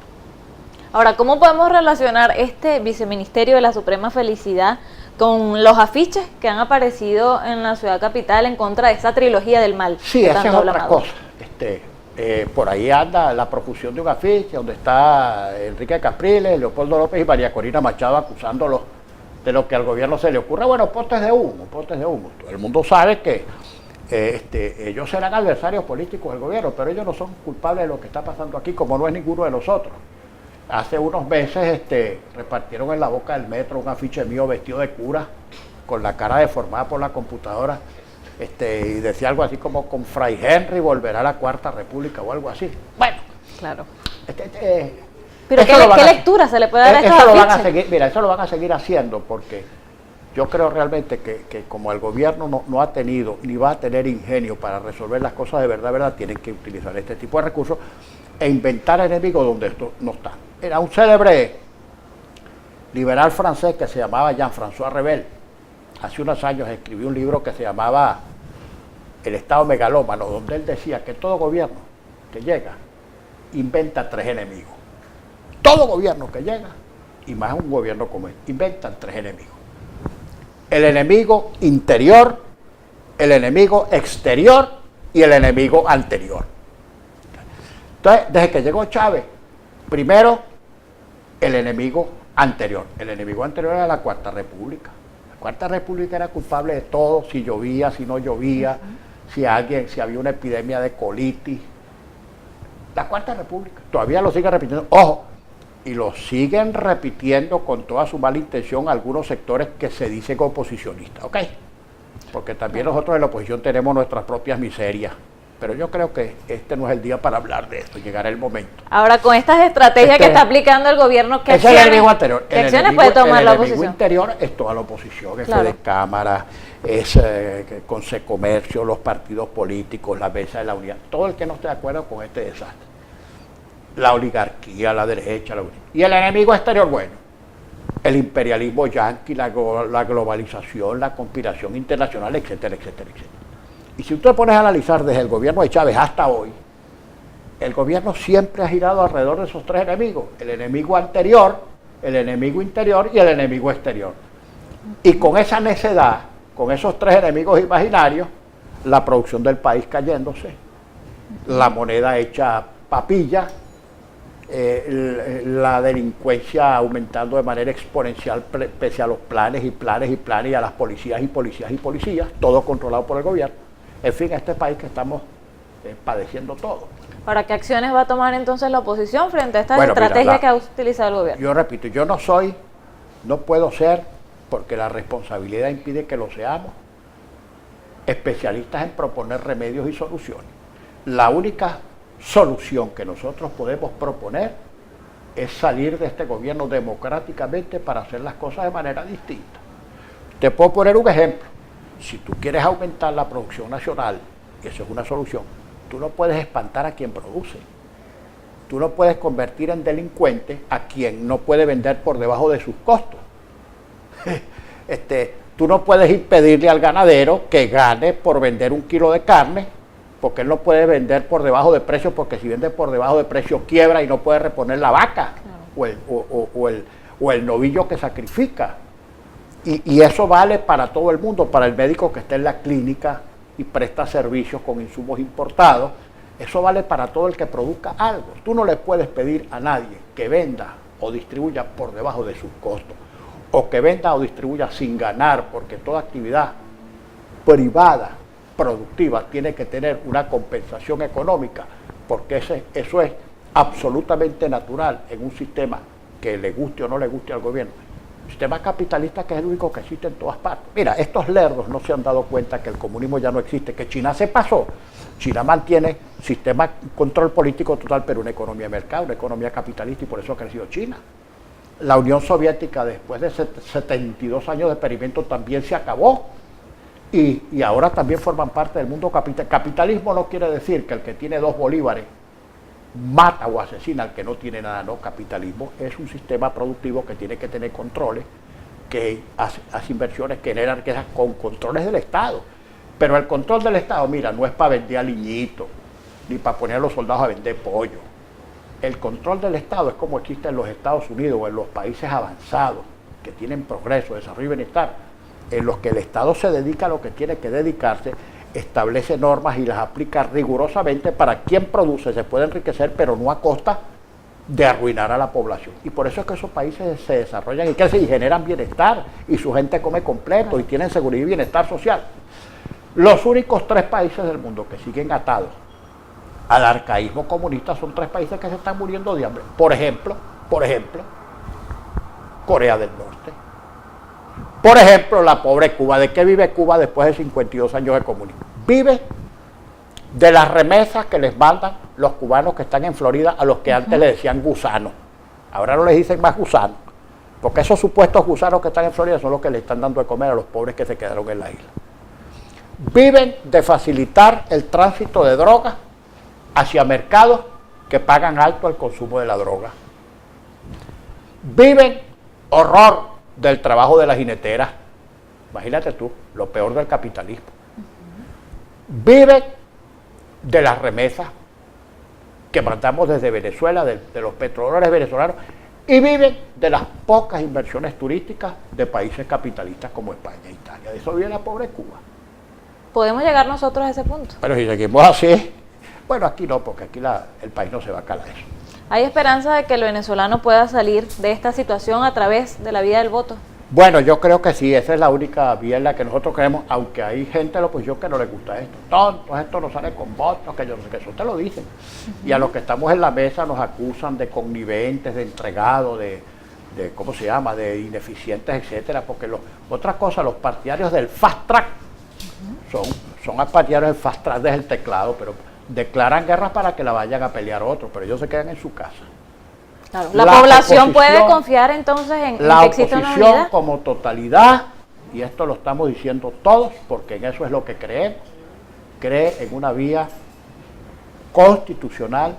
Ahora, ¿cómo podemos relacionar este viceministerio de la suprema felicidad con los afiches que han aparecido en la ciudad capital en contra de esa trilogía del mal? Sí, esa es otra cosa. Por ahí anda la profusión de un afiche donde está Enrique Capriles, Leopoldo López y María Corina Machado acusándolos de lo que al gobierno se le ocurra. Bueno, postes de humo. Todo el mundo sabe que ellos serán adversarios políticos del gobierno, pero ellos no son culpables de lo que está pasando aquí, como no es ninguno de nosotros. Hace unos meses repartieron en la boca del metro un afiche mío vestido de cura, con la cara deformada por la computadora, y decía algo así como: con Fray Henry volverá a la Cuarta República o algo así. Bueno, claro. Pero ¿qué lectura se le puede dar a estos eso lo van a afiches? seguir, mira, eso lo van a seguir haciendo porque yo creo realmente que como el gobierno no ha tenido ni va a tener ingenio para resolver las cosas de verdad, tienen que utilizar este tipo de recursos e inventar enemigos donde esto no está. Era un célebre liberal francés que se llamaba Jean-François Revel. Hace unos años escribió un libro que se llamaba El Estado Megalómano, donde él decía que todo gobierno que llega inventa 3 enemigos. Todo gobierno que llega, y más un gobierno como este, inventan 3 enemigos. El enemigo interior, el enemigo exterior y el enemigo anterior. Entonces, desde que llegó Chávez, primero el enemigo anterior. El enemigo anterior era la Cuarta República. La Cuarta República era culpable de todo, si llovía, si no llovía, si había una epidemia de colitis. La Cuarta República. Todavía lo siguen repitiendo. Ojo, y lo siguen repitiendo con toda su mala intención algunos sectores que se dicen oposicionistas, ¿ok? Porque también nosotros en la oposición tenemos nuestras propias miserias. Pero yo creo que este no es el día para hablar de esto, llegará el momento. Ahora, con estas estrategias que está aplicando el gobierno, ¿qué es el enemigo anterior. ¿qué acciones puede tomar la oposición? El enemigo interior es toda la oposición, es Claro. de Cámara, es Consecomercio, los partidos políticos, la mesa de la unidad, todo el que no esté de acuerdo con este desastre. La oligarquía, la derecha, y el enemigo exterior, bueno, el imperialismo yanqui, la globalización, la conspiración internacional, etcétera, etcétera, etcétera. Y si usted pone a analizar desde el gobierno de Chávez hasta hoy, el gobierno siempre ha girado alrededor de esos 3 enemigos, el enemigo anterior, el enemigo interior y el enemigo exterior. Y con esa necedad, con esos 3 enemigos imaginarios, la producción del país cayéndose, la moneda hecha papilla, la delincuencia aumentando de manera exponencial pese a los planes y planes y planes y a las policías y policías y policías, todo controlado por el gobierno. En fin, este país que estamos padeciendo todo. Ahora, ¿qué acciones va a tomar entonces la oposición frente a esta Bueno, mira, estrategia que ha utilizado el gobierno? Yo repito, yo no puedo ser, porque la responsabilidad impide que lo seamos, especialistas en proponer remedios y soluciones. La única solución que nosotros podemos proponer es salir de este gobierno democráticamente para hacer las cosas de manera distinta. Te puedo poner un ejemplo. Si tú quieres aumentar la producción nacional, y eso es una solución, tú no puedes espantar a quien produce. Tú no puedes convertir en delincuente a quien no puede vender por debajo de sus costos. Tú no puedes impedirle al ganadero que gane por vender 1 kilo de carne, porque él no puede vender por debajo de precio, porque si vende por debajo de precio quiebra y no puede reponer la vaca, o el novillo que sacrifica. Y eso vale para todo el mundo, para el médico que está en la clínica y presta servicios con insumos importados. Eso vale para todo el que produzca algo. Tú no le puedes pedir a nadie que venda o distribuya por debajo de sus costos, o que venda o distribuya sin ganar, porque toda actividad privada, productiva, tiene que tener una compensación económica, porque eso es absolutamente natural en un sistema que le guste o no le guste al gobierno. Un sistema capitalista que es el único que existe en todas partes. Mira, estos lerdos no se han dado cuenta que el comunismo ya no existe, que China se pasó. China mantiene sistema control político total, pero una economía de mercado, una economía capitalista, y por eso ha crecido China. La Unión Soviética, después de 72 años de experimento, también se acabó. Y ahora también forman parte del mundo capital. Capitalismo no quiere decir que el que tiene 2 bolívares mata o asesina al que no tiene nada. No, capitalismo es un sistema productivo que tiene que tener controles, que hace inversiones, que genera riquezas con controles del Estado. Pero el control del Estado, mira, no es para vender aliñitos, ni para poner a los soldados a vender pollo. El control del Estado es como existe en los Estados Unidos o en los países avanzados, que tienen progreso, desarrollo y bienestar, en los que el Estado se dedica a lo que tiene que dedicarse, establece normas y las aplica rigurosamente para quien produce, se puede enriquecer, pero no a costa de arruinar a la población. Y por eso es que esos países se desarrollan y crecen y generan bienestar, y su gente come completo y tienen seguridad y bienestar social. Los únicos 3 países del mundo que siguen atados al arcaísmo comunista son 3 países que se están muriendo de hambre. Por ejemplo, Corea del Norte. Por ejemplo, la pobre Cuba. ¿De qué vive Cuba después de 52 años de comunismo? Vive de las remesas que les mandan los cubanos que están en Florida a los que antes le decían gusanos. Ahora no les dicen más gusanos, porque esos supuestos gusanos que están en Florida son los que le están dando de comer a los pobres que se quedaron en la isla. Viven de facilitar el tránsito de drogas hacia mercados que pagan alto el consumo de la droga. Viven horror del trabajo de las jineteras. Imagínate tú, lo peor del capitalismo. Viven de las remesas que mandamos desde Venezuela, de los petrodólares venezolanos, y viven de las pocas inversiones turísticas de países capitalistas como España e Italia. De eso vive la pobre Cuba. ¿Podemos llegar nosotros a ese punto? Pero si seguimos así, bueno, aquí no, porque aquí el país no se va a calar eso. ¿Hay esperanza de que el venezolano pueda salir de esta situación a través de la vía del voto? Bueno, yo creo que sí, esa es la única vía en la que nosotros creemos, aunque hay gente de la oposición que no le gusta esto. Tontos, esto no sale con votos, que yo no sé qué, eso te lo dicen. Y a los que estamos en la mesa nos acusan de conniventes, de entregados, de ¿cómo se llama?, de ineficientes, etcétera, porque otra cosa, los partidarios del fast track son partidarios del fast track desde el teclado, pero declaran guerras para que la vayan a pelear otros, pero ellos se quedan en su casa. Claro. La población puede confiar entonces en que existe una unidad. La oposición como totalidad, y esto lo estamos diciendo todos, porque en eso es lo que creemos, cree en una vía constitucional,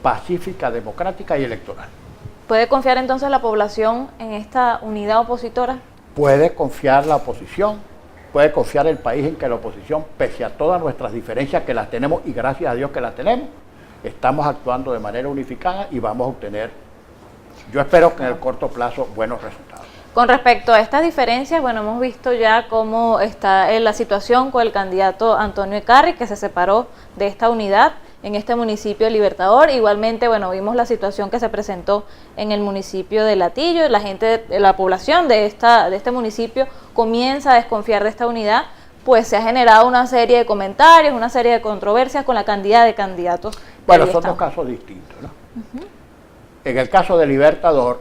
pacífica, democrática y electoral. ¿Puede confiar entonces la población en esta unidad opositora? Puede confiar la oposición, puede confiar el país en que la oposición, pese a todas nuestras diferencias que las tenemos, y gracias a Dios que las tenemos, estamos actuando de manera unificada y vamos a obtener, yo espero que en el corto plazo, buenos resultados. Con respecto a estas diferencias, bueno, hemos visto ya cómo está la situación con el candidato Antonio Eckarri, que se separó de esta unidad en este municipio Libertador. Igualmente, bueno, vimos la situación que se presentó en el municipio de Latillo. La gente, la población de este municipio comienza a desconfiar de esta unidad, pues se ha generado una serie de comentarios, una serie de controversias con la cantidad de candidatos. Bueno, son dos casos distintos, ¿no? En el caso de Libertador,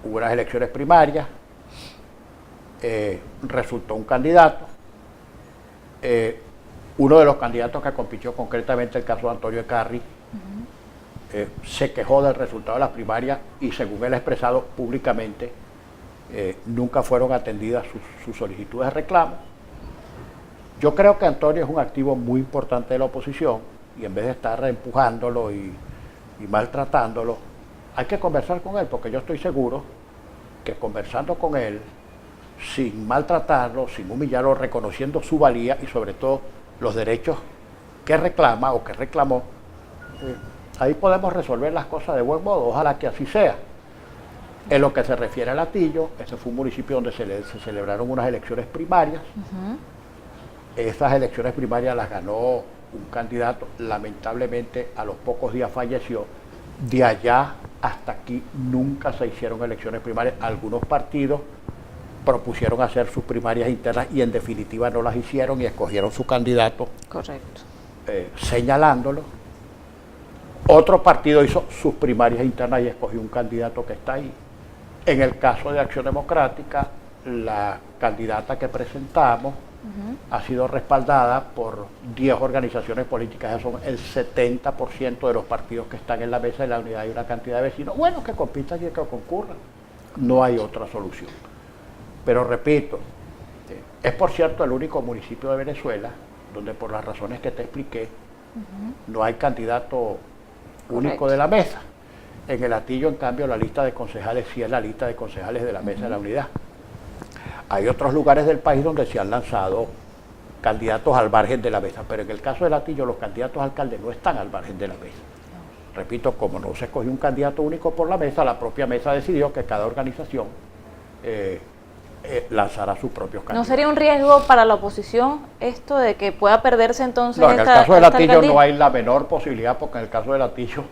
hubo unas elecciones primarias, resultó un candidato, uno de los candidatos que compitió, concretamente el caso de Antonio Eckarri, se quejó del resultado de las primarias y, según él ha expresado públicamente, nunca fueron atendidas sus solicitudes de reclamo. Yo creo que Antonio es un activo muy importante de la oposición y en vez de estar empujándolo y maltratándolo, hay que conversar con él, porque yo estoy seguro que conversando con él, sin maltratarlo, sin humillarlo, reconociendo su valía y sobre todo los derechos que reclama o que reclamó, ahí podemos resolver las cosas de buen modo, ojalá que así sea. En lo que se refiere a Latillo, ese fue un municipio donde se celebraron unas elecciones primarias. Esas elecciones primarias las ganó un candidato, lamentablemente a los pocos días falleció. De allá hasta aquí nunca se hicieron elecciones primarias. Algunos partidos propusieron hacer sus primarias internas y en definitiva no las hicieron y escogieron su candidato. Correcto. Señalándolo. Otro partido hizo sus primarias internas y escogió un candidato que está ahí. En el caso de Acción Democrática, la candidata que presentamos ha sido respaldada por 10 organizaciones políticas, eso son el 70% de los partidos que están en la mesa de la unidad y una cantidad de vecinos. Bueno, que compitan y que concurran. No hay otra solución. Pero repito, es por cierto el único municipio de Venezuela donde por las razones que te expliqué no hay candidato único de la mesa. En el Latillo, en cambio, la lista de concejales sí es la lista de concejales de la mesa de la unidad. Hay otros lugares del país donde se han lanzado candidatos al margen de la mesa, pero en el caso de Latillo los candidatos a alcalde no están al margen de la mesa. Repito, como no se escogió un candidato único por la mesa, la propia mesa decidió que cada organización lanzará sus propios candidatos. ¿No sería un riesgo para la oposición esto de que pueda perderse entonces no, en el caso de Latillo no hay la menor posibilidad, porque en el caso de Latillo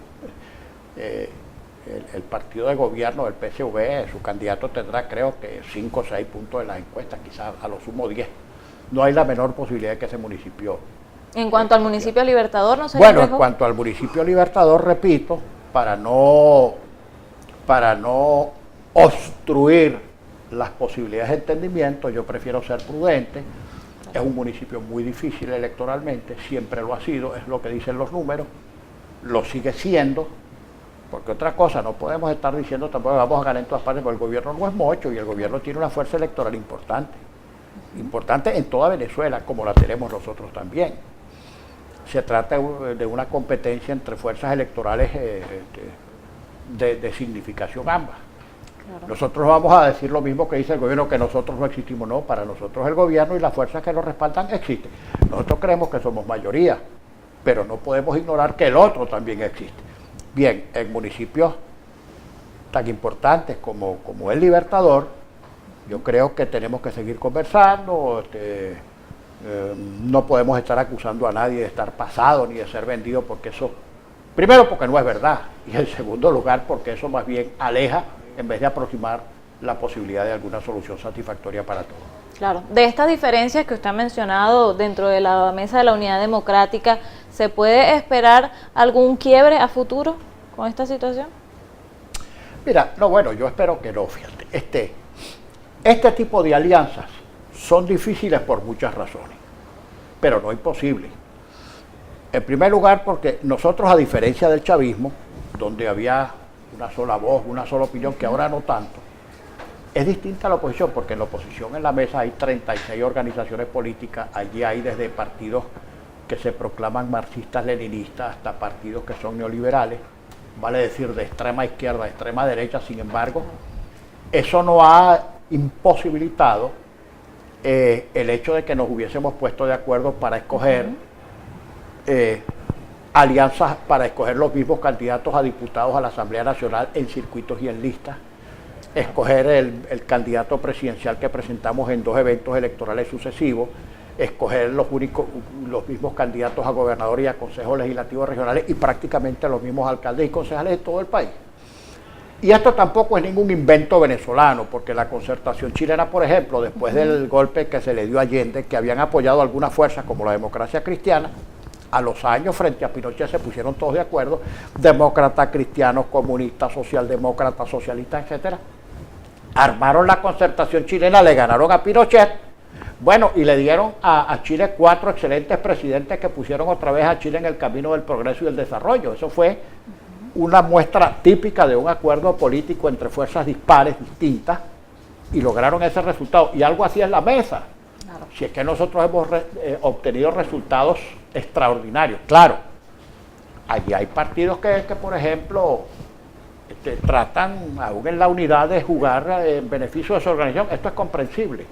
el partido de gobierno del PSV, su candidato tendrá creo que 5 o 6 puntos en las encuestas, quizás a lo sumo 10. No hay la menor posibilidad de que ese municipio... En cuanto al municipio Libertador, ¿no sería bueno, en cuanto al municipio Libertador, repito, para no obstruir las posibilidades de entendimiento, yo prefiero ser prudente. Es un municipio muy difícil electoralmente, siempre lo ha sido, es lo que dicen los números. lo sigue siendo, porque otra cosa, no podemos estar diciendo tampoco que vamos a ganar en todas partes, porque el gobierno no es mocho y el gobierno tiene una fuerza electoral importante en toda Venezuela, como la tenemos nosotros también. Se trata de una competencia entre fuerzas electorales de significación ambas. Claro. Nosotros vamos a decir lo mismo que dice el gobierno, que nosotros no existimos. No, para nosotros el gobierno y las fuerzas que lo respaldan existen. Nosotros creemos que somos mayoría, pero no podemos ignorar que el otro también existe. Bien, en municipios tan importantes como El Libertador, yo creo que tenemos que seguir conversando. No podemos estar acusando a nadie de estar pasado ni de ser vendido, porque eso, primero porque no es verdad, y en segundo lugar porque eso más bien aleja en vez de aproximar la posibilidad de alguna solución satisfactoria para todos. Claro, de estas diferencias que usted ha mencionado dentro de la mesa de la Unidad Democrática, ¿se puede esperar algún quiebre a futuro con esta situación? Mira, no, bueno, yo espero que no, fíjate. Este tipo de alianzas son difíciles por muchas razones, pero no imposibles. En primer lugar, porque nosotros, a diferencia del chavismo, donde había una sola voz, una sola opinión, que ahora no tanto, es distinta a la oposición, porque en la oposición en la mesa hay 36 organizaciones políticas. Allí hay desde partidos que se proclaman marxistas-leninistas hasta partidos que son neoliberales, vale decir, de extrema izquierda a extrema derecha. Sin embargo, eso no ha imposibilitado el hecho de que nos hubiésemos puesto de acuerdo para escoger alianzas, para escoger los mismos candidatos a diputados a la Asamblea Nacional en circuitos y en listas, escoger el candidato presidencial que presentamos en 2 eventos electorales sucesivos, escoger los mismos candidatos a gobernador y a consejos legislativos regionales y prácticamente los mismos alcaldes y concejales de todo el país. Y esto tampoco es ningún invento venezolano, porque la Concertación chilena, por ejemplo, después del golpe que se le dio a Allende, que habían apoyado algunas fuerzas como la Democracia Cristiana, a los años frente a Pinochet se pusieron todos de acuerdo, demócratas, cristianos, comunistas, socialdemócratas, socialistas, etcétera. Armaron la Concertación chilena, le ganaron a Pinochet, bueno, y le dieron a Chile 4 excelentes presidentes que pusieron otra vez a Chile en el camino del progreso y el desarrollo. Eso fue una muestra típica de un acuerdo político entre fuerzas dispares, distintas, y lograron ese resultado. Y algo así es la mesa. Claro. Si es que nosotros hemos obtenido resultados extraordinarios. Claro, allí hay partidos que por ejemplo, tratan, aún en la unidad, de jugar en beneficio de su organización. Esto es comprensible.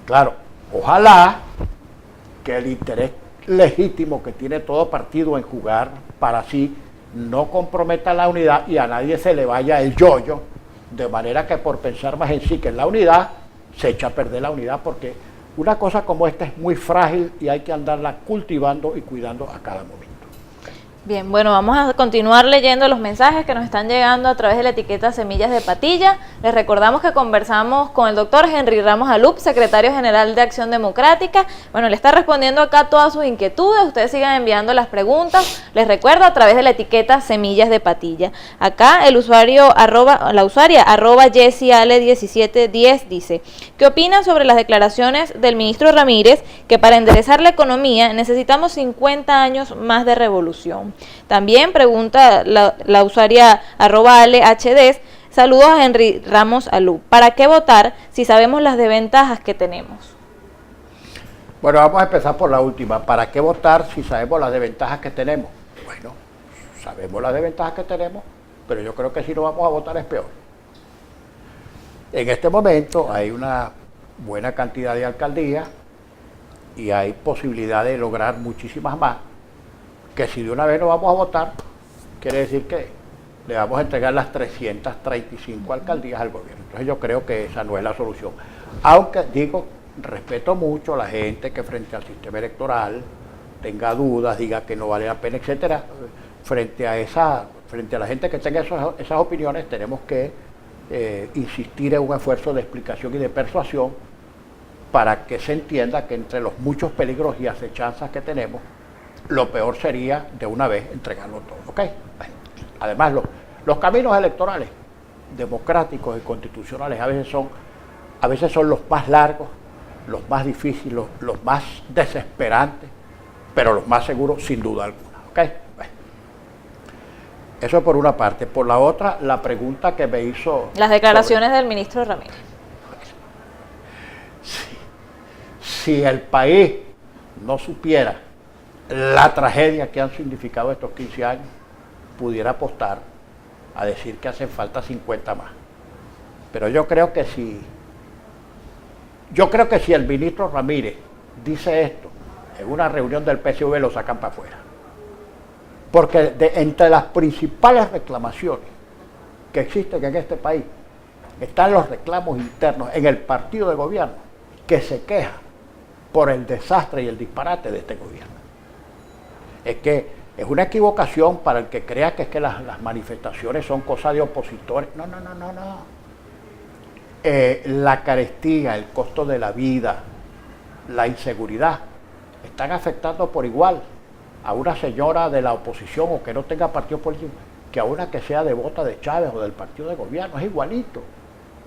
Claro, ojalá que el interés legítimo que tiene todo partido en jugar para sí no comprometa la unidad y a nadie se le vaya el yoyo, de manera que por pensar más en sí que en la unidad, se echa a perder la unidad, porque una cosa como esta es muy frágil y hay que andarla cultivando y cuidando a cada momento. Bien, bueno, vamos a continuar leyendo los mensajes que nos están llegando a través de la etiqueta Semillas de Patilla. Les recordamos que conversamos con el doctor Henry Ramos Alup, secretario general de Acción Democrática. Bueno, le está respondiendo acá todas sus inquietudes. Ustedes sigan enviando las preguntas. Les recuerdo, a través de la etiqueta Semillas de Patilla. Acá el usuario, la usuaria, @jessiale1710 dice: ¿qué opinan sobre las declaraciones del ministro Ramírez que para enderezar la economía necesitamos 50 años más de revolución? También pregunta la usuaria @alehds, saludos a Henry Ramos Alup, ¿para qué votar si sabemos las desventajas que tenemos? Bueno, vamos a empezar por la última. ¿Para qué votar si sabemos las desventajas que tenemos? Bueno, sabemos las desventajas que tenemos, pero yo creo que si no vamos a votar es peor. En este momento hay una buena cantidad de alcaldías y hay posibilidad de lograr muchísimas más, que si de una vez no vamos a votar, quiere decir que le vamos a entregar las 335 alcaldías al gobierno. Entonces yo creo que esa no es la solución. Aunque digo, respeto mucho a la gente que frente al sistema electoral tenga dudas, diga que no vale la pena, etcétera. Frente a la gente que tenga esas opiniones, tenemos que insistir en un esfuerzo de explicación y de persuasión para que se entienda que entre los muchos peligros y acechanzas que tenemos, lo peor sería de una vez entregarlo todo. ¿Okay? Bueno, además, los caminos electorales democráticos y constitucionales a veces son los más largos, los más difíciles, los más desesperantes, pero los más seguros sin duda alguna. ¿Okay? Bueno. Eso por una parte. Por la otra, la pregunta que me hizo... Las declaraciones del ministro Ramírez. Si el país no supiera la tragedia que han significado estos 15 años, pudiera apostar a decir que hacen falta 50 más. Pero yo creo que si el ministro Ramírez dice esto en una reunión del PSV, lo sacan para afuera. Porque entre las principales reclamaciones que existen en este país están los reclamos internos en el partido de gobierno, que se queja por el desastre y el disparate de este gobierno. Es que es una equivocación para el que crea que es que las manifestaciones son cosas de opositores. No. La carestía, el costo de la vida, la inseguridad, están afectando por igual a una señora de la oposición o que no tenga partido político, que a una que sea devota de Chávez o del partido de gobierno. Es igualito.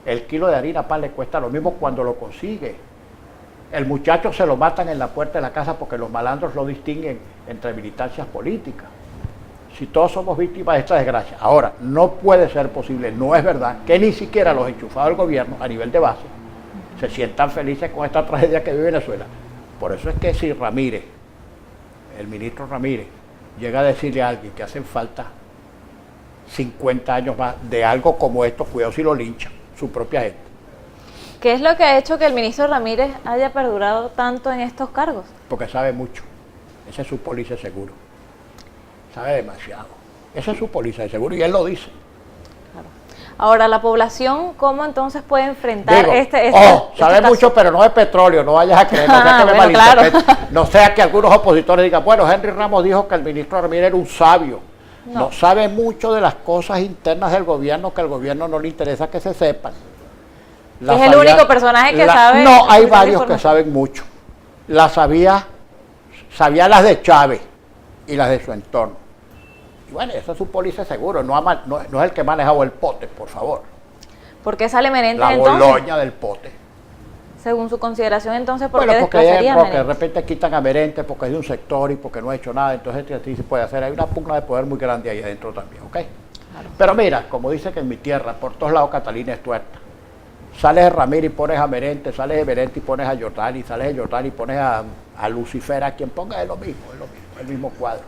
El kilo de harina pan le cuesta lo mismo cuando lo consigue. El muchacho se lo matan en la puerta de la casa porque los malandros lo distinguen entre militancias políticas. Si todos somos víctimas de esta desgracia. Ahora, no puede ser posible, no es verdad, que ni siquiera los enchufados del gobierno a nivel de base se sientan felices con esta tragedia que vive Venezuela. Por eso es que si Ramírez, el ministro Ramírez, llega a decirle a alguien que hacen falta 50 años más de algo como esto, cuidado si lo linchan, su propia gente. ¿Qué es lo que ha hecho que el ministro Ramírez haya perdurado tanto en estos cargos? Porque sabe mucho. Ese es su póliza de seguro. Sabe demasiado. Esa es su póliza de seguro y él lo dice. Claro. Ahora, la población, ¿cómo entonces puede enfrentar sabe mucho, pero no de petróleo, no vayas a creer, no sea que me malinterprete. Claro. No sea que algunos opositores digan, bueno, Henry Ramos dijo que el ministro Ramírez era un sabio. No sabe mucho de las cosas internas del gobierno que al gobierno no le interesa que se sepan. Es el único personaje que sabe. No, hay varios que saben mucho. Sabía las de Chávez y las de su entorno. Y bueno, esa es su póliza de seguro, no es el que ha manejado el pote, por favor. ¿Por qué sale Menéndez la entonces? La boloña del pote. Según su consideración, entonces, ¿por qué porque Menéndez? de repente quitan a Menéndez porque es de un sector y porque no ha hecho nada, entonces sí se puede hacer. Hay una pugna de poder muy grande ahí adentro también, ¿ok? Claro. Pero mira, como dice que en mi tierra, por todos lados Catalina es tuerta. Sales de Ramírez y pones a Menéndez, sales de Menéndez y pones a Jordani, sales de Jordani y pones a Lucifer, a quien ponga es lo mismo, el mismo cuadro.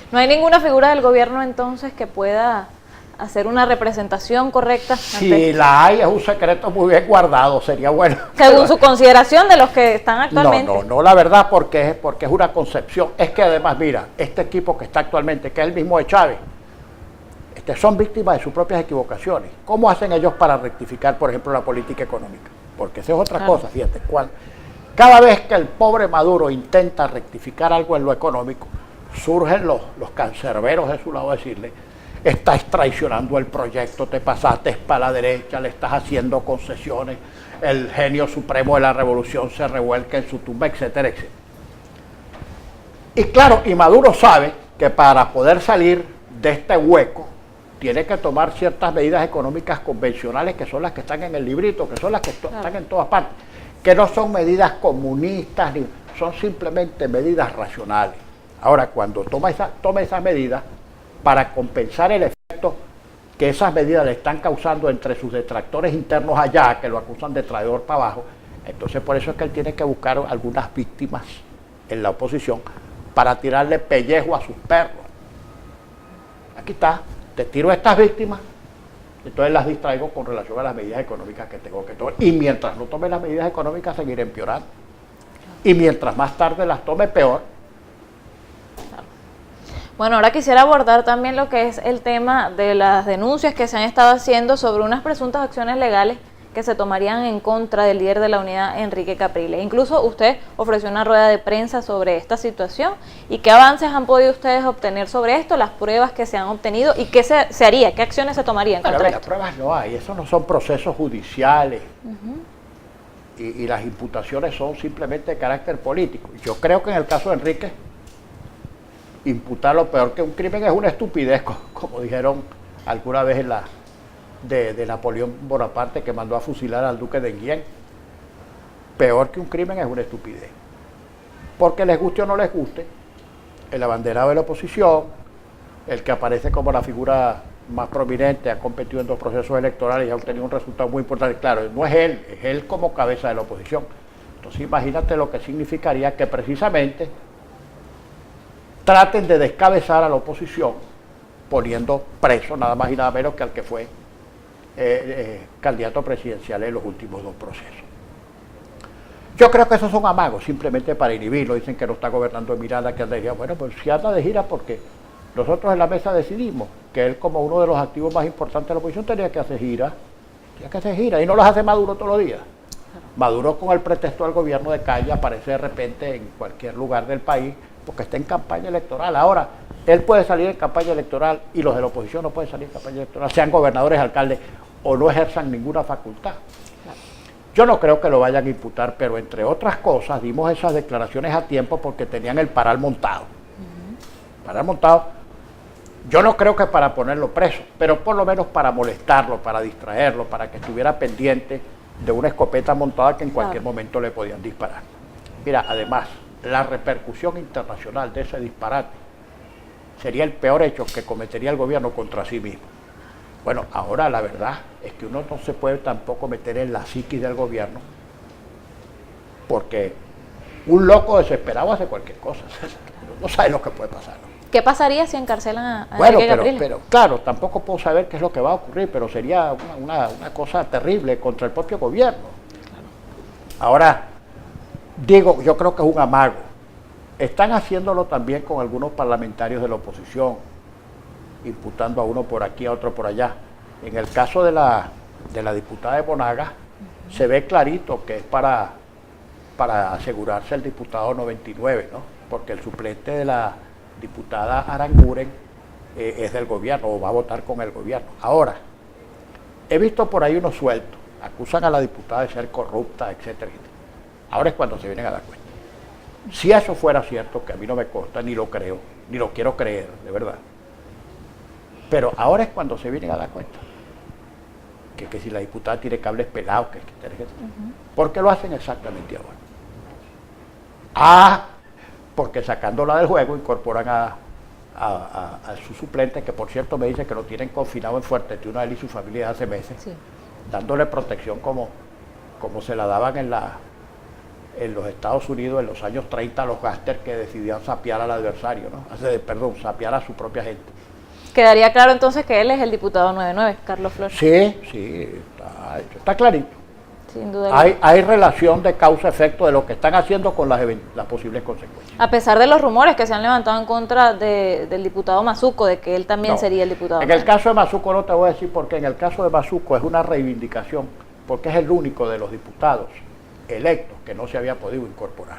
¿No hay ninguna figura del gobierno entonces que pueda hacer una representación correcta? Si la hay, es un secreto muy bien guardado, sería bueno. Según su consideración de los que están actualmente. No, la verdad, porque es una concepción. Es que además, mira, este equipo que está actualmente, que es el mismo de Chávez, son víctimas de sus propias equivocaciones. ¿Cómo hacen ellos para rectificar, por ejemplo, la política económica? Porque esa es otra cosa, fíjate. Cada vez que el pobre Maduro intenta rectificar algo en lo económico, surgen los cancerberos de su lado a decirle, estás traicionando el proyecto, te pasaste para la derecha, le estás haciendo concesiones, el genio supremo de la revolución se revuelca en su tumba, etcétera, etcétera. Y claro, y Maduro sabe que para poder salir de este hueco, tiene que tomar ciertas medidas económicas convencionales que son las que están en el librito, que son las que están en todas partes, que no son medidas comunistas, son simplemente medidas racionales. Ahora, cuando toma esas medidas, para compensar el efecto que esas medidas le están causando entre sus detractores internos allá, que lo acusan de traidor para abajo, entonces por eso es que él tiene que buscar algunas víctimas en la oposición para tirarle pellejo a sus perros. Aquí está. Te tiro a estas víctimas, entonces las distraigo con relación a las medidas económicas que tengo que tomar. Y mientras no tome las medidas económicas, seguiré empeorando. Y mientras más tarde las tome, peor. Bueno, ahora quisiera abordar también lo que es el tema de las denuncias que se han estado haciendo sobre unas presuntas acciones legales que se tomarían en contra del líder de la unidad, Enrique Capriles. Incluso usted ofreció una rueda de prensa sobre esta situación. ¿Y qué avances han podido ustedes obtener sobre esto? Las pruebas que se han obtenido y qué se haría, qué acciones se tomarían contra esto. Pruebas no hay, eso no son procesos judiciales. Y las imputaciones son simplemente de carácter político. Yo creo que en el caso de Enrique, imputarlo peor que un crimen es una estupidez, como dijeron alguna vez en de Napoleón Bonaparte, que mandó a fusilar al duque de Enghien. Peor que un crimen es una estupidez. Porque les guste o no les guste, el abanderado de la oposición, el que aparece como la figura más prominente, ha competido en 2 procesos electorales y ha obtenido un resultado muy importante. Claro, no es él como cabeza de la oposición. Entonces imagínate lo que significaría que precisamente traten de descabezar a la oposición poniendo preso nada más y nada menos que al que fue candidato presidencial en los últimos 2 procesos. Yo creo que esos son amagos, simplemente para inhibirlo. Dicen que no está gobernando en Miranda, que anda de gira. Bueno, pues si anda de gira porque nosotros en la mesa decidimos que él, como uno de los activos más importantes de la oposición, tenía que hacer gira. Y no las hace Maduro todos los días. Maduro, con el pretexto del gobierno de calle, aparece de repente en cualquier lugar del país porque está en campaña electoral. Ahora, él puede salir en campaña electoral y los de la oposición no pueden salir en campaña electoral, sean gobernadores, alcaldes o no ejerzan ninguna facultad. Yo no creo que lo vayan a imputar, pero entre otras cosas dimos esas declaraciones a tiempo porque tenían el paral montado. Paral montado, yo no creo que para ponerlo preso, pero por lo menos para molestarlo, para distraerlo, para que estuviera pendiente de una escopeta montada que en cualquier momento le podían disparar. Mira, además, la repercusión internacional de ese disparate sería el peor hecho que cometería el gobierno contra sí mismo. Bueno, ahora la verdad es que uno no se puede tampoco meter en la psiquis del gobierno, porque un loco desesperado hace cualquier cosa. No sabe lo que puede pasar, ¿no? ¿Qué pasaría si encarcelan a bueno, Enrique Capriles? Pero claro, tampoco puedo saber qué es lo que va a ocurrir, pero sería una cosa terrible contra el propio gobierno. Ahora, digo, yo creo que es un amago. Están haciéndolo también con algunos parlamentarios de la oposición, imputando a uno por aquí, a otro por allá. En el caso de la diputada de Monagas, se ve clarito que es para asegurarse el diputado 99, ¿no? Porque el suplente de la diputada Aranguren es del gobierno o va a votar con el gobierno. Ahora, he visto por ahí unos sueltos, acusan a la diputada de ser corrupta, etcétera, etcétera. Ahora es cuando se vienen a dar cuenta. Si eso fuera cierto, que a mí no me consta, ni lo creo, ni lo quiero creer, de verdad. Pero ahora es cuando se vienen a dar cuenta. Que si la diputada tiene cables pelados, ¿por qué lo hacen exactamente ahora? Porque sacándola del juego incorporan a su suplente, que por cierto me dice que lo tienen confinado en Fuerteventura, él y su familia hace meses, sí, dándole protección como se la daban en los Estados Unidos en los años 30 a los gángsters que decidían sapear al adversario, ¿no? Sapear a su propia gente. Quedaría claro entonces que él es el diputado 99, Carlos Flores. Sí, está clarito. Sin duda. Hay relación de causa-efecto de lo que están haciendo con las posibles consecuencias. A pesar de los rumores que se han levantado en contra del diputado Mazuco, de que él también sería el diputado. En el caso de Mazuco no te voy a decir por qué. En el caso de Mazuco es una reivindicación, porque es el único de los diputados electos que no se había podido incorporar.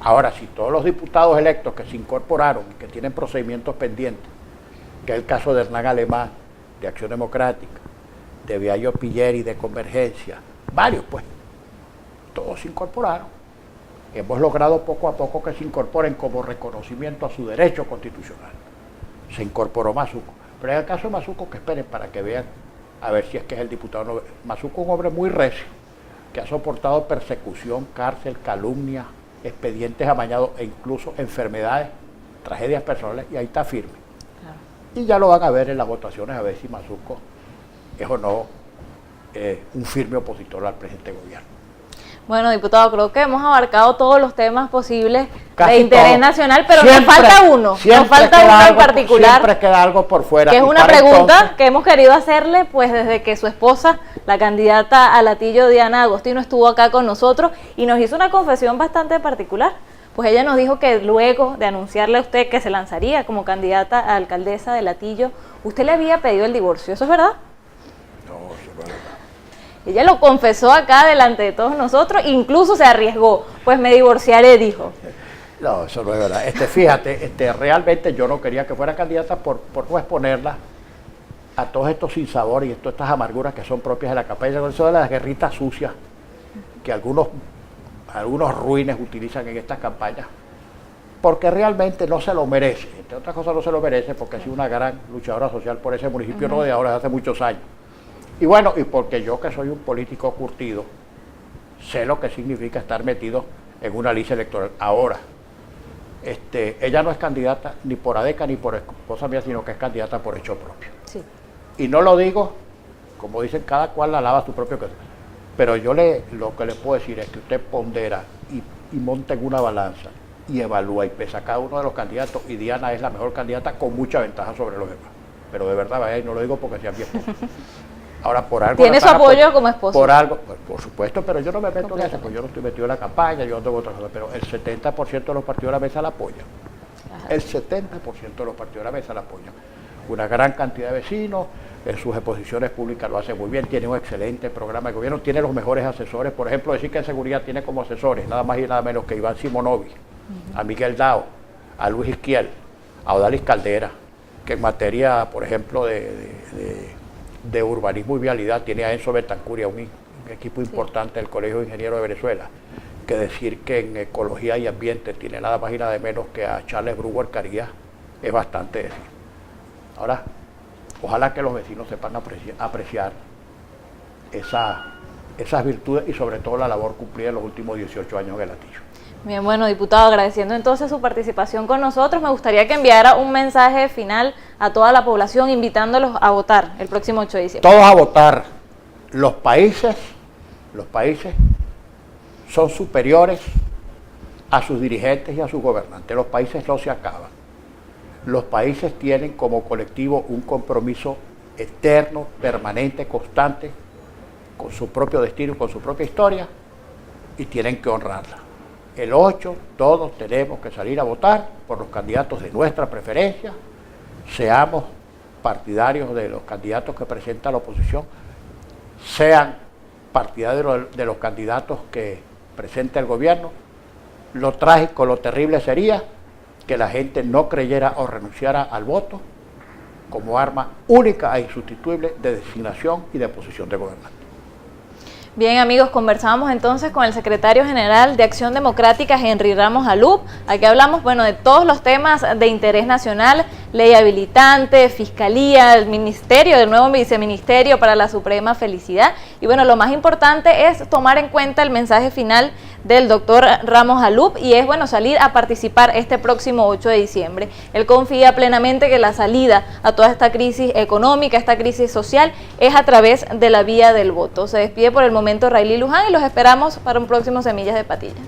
Ahora, si todos los diputados electos que se incorporaron y que tienen procedimientos pendientes, que es el caso de Hernán Alemán, de Acción Democrática, de Viallo Pilleri, de Convergencia, varios pues, todos se incorporaron. Hemos logrado poco a poco que se incorporen como reconocimiento a su derecho constitucional. Se incorporó Mazuco, pero en el caso de Mazuco, que esperen para que vean, a ver si es que es el diputado. Mazuco es un hombre muy recio, que ha soportado persecución, cárcel, calumnia, expedientes amañados e incluso enfermedades, tragedias personales, y ahí está firme. Claro. Y ya lo van a ver en las votaciones, a ver si Mazuco es o no un firme opositor al presente gobierno. Bueno, diputado, creo que hemos abarcado todos los temas posibles de interés todo nacional, pero nos falta uno, en particular. Siempre queda algo por fuera. Que es una pregunta que hemos querido hacerle, pues desde que su esposa, la candidata a Latillo, Diana Agostino, estuvo acá con nosotros y nos hizo una confesión bastante particular. Pues ella nos dijo que luego de anunciarle a usted que se lanzaría como candidata a alcaldesa de Latillo, usted le había pedido el divorcio. ¿Eso es verdad? No, eso no es verdad. Ella lo confesó acá delante de todos nosotros, incluso se arriesgó, pues me divorciaré, dijo. No, eso no es verdad. Fíjate, realmente yo no quería que fuera candidata por no exponerla a todos estos sinsabores y todas estas amarguras que son propias de la campaña, eso de las guerritas sucias que algunos ruines utilizan en estas campañas, porque realmente no se lo merece. Entre otras cosas no se lo merece porque ha sido una gran luchadora social por ese municipio, no de ahora, de hace muchos años. Y bueno, y porque yo, que soy un político curtido, sé lo que significa estar metido en una lista electoral. Ahora, ella no es candidata ni por ADECA ni por esposa mía, sino que es candidata por hecho propio. Sí. Y no lo digo, como dicen, cada cual alaba su propio queso. Pero yo lo que le puedo decir es que usted pondera y monta en una balanza y evalúa y pesa cada uno de los candidatos, y Diana es la mejor candidata con mucha ventaja sobre los demás. Pero de verdad, vaya, y no lo digo porque sea mi esposa. Ahora, por algo... ¿Tiene su apoyo como esposo? Por algo, pues, por supuesto, pero yo no me meto en eso, pues yo no estoy metido en la campaña, yo ando en otras cosas, pero el 70% de los partidos de la mesa la apoyan. Ajá. El 70% de los partidos de la mesa la apoyan. Una gran cantidad de vecinos, en sus exposiciones públicas lo hace muy bien, tiene un excelente programa de gobierno, tiene los mejores asesores. Por ejemplo, decir que en seguridad tiene como asesores nada más y nada menos que Iván Simonovi, a Miguel Dao, a Luis Izquiel, a Odalis Caldera, que en materia, por ejemplo, de urbanismo y vialidad tiene a Enzo Betancuria, un equipo importante del Colegio de Ingenieros de Venezuela. Que decir que en ecología y ambiente tiene nada más y nada menos que a Charles Brewer Carías es bastante decir. Ahora, ojalá que los vecinos sepan apreciar esas virtudes y sobre todo la labor cumplida en los últimos 18 años en el Hatillo. Bien, bueno, diputado, agradeciendo entonces su participación con nosotros, me gustaría que enviara un mensaje final a toda la población invitándolos a votar el próximo 8 de diciembre. Todos a votar. Los países son superiores a sus dirigentes y a sus gobernantes. Los países no se acaban. Los países tienen como colectivo un compromiso eterno, permanente, constante, con su propio destino, con su propia historia, y tienen que honrarla. El 8, todos tenemos que salir a votar por los candidatos de nuestra preferencia, seamos partidarios de los candidatos que presenta la oposición, sean partidarios de los candidatos que presenta el gobierno. Lo trágico, lo terrible sería que la gente no creyera o renunciara al voto como arma única e insustituible de designación y de posición de gobernante. Bien, amigos, conversábamos entonces con el secretario general de Acción Democrática, Henry Ramos Alup. Aquí hablamos, bueno, de todos los temas de interés nacional, ley habilitante, fiscalía, el ministerio, el nuevo viceministerio para la suprema felicidad. Y bueno, lo más importante es tomar en cuenta el mensaje final del doctor Ramos Alup, y es, bueno, salir a participar este próximo 8 de diciembre. Él confía plenamente que la salida a toda esta crisis económica, esta crisis social, es a través de la vía del voto. Se despide por el momento Rayli Luján y los esperamos para un próximo Semillas de Patilla.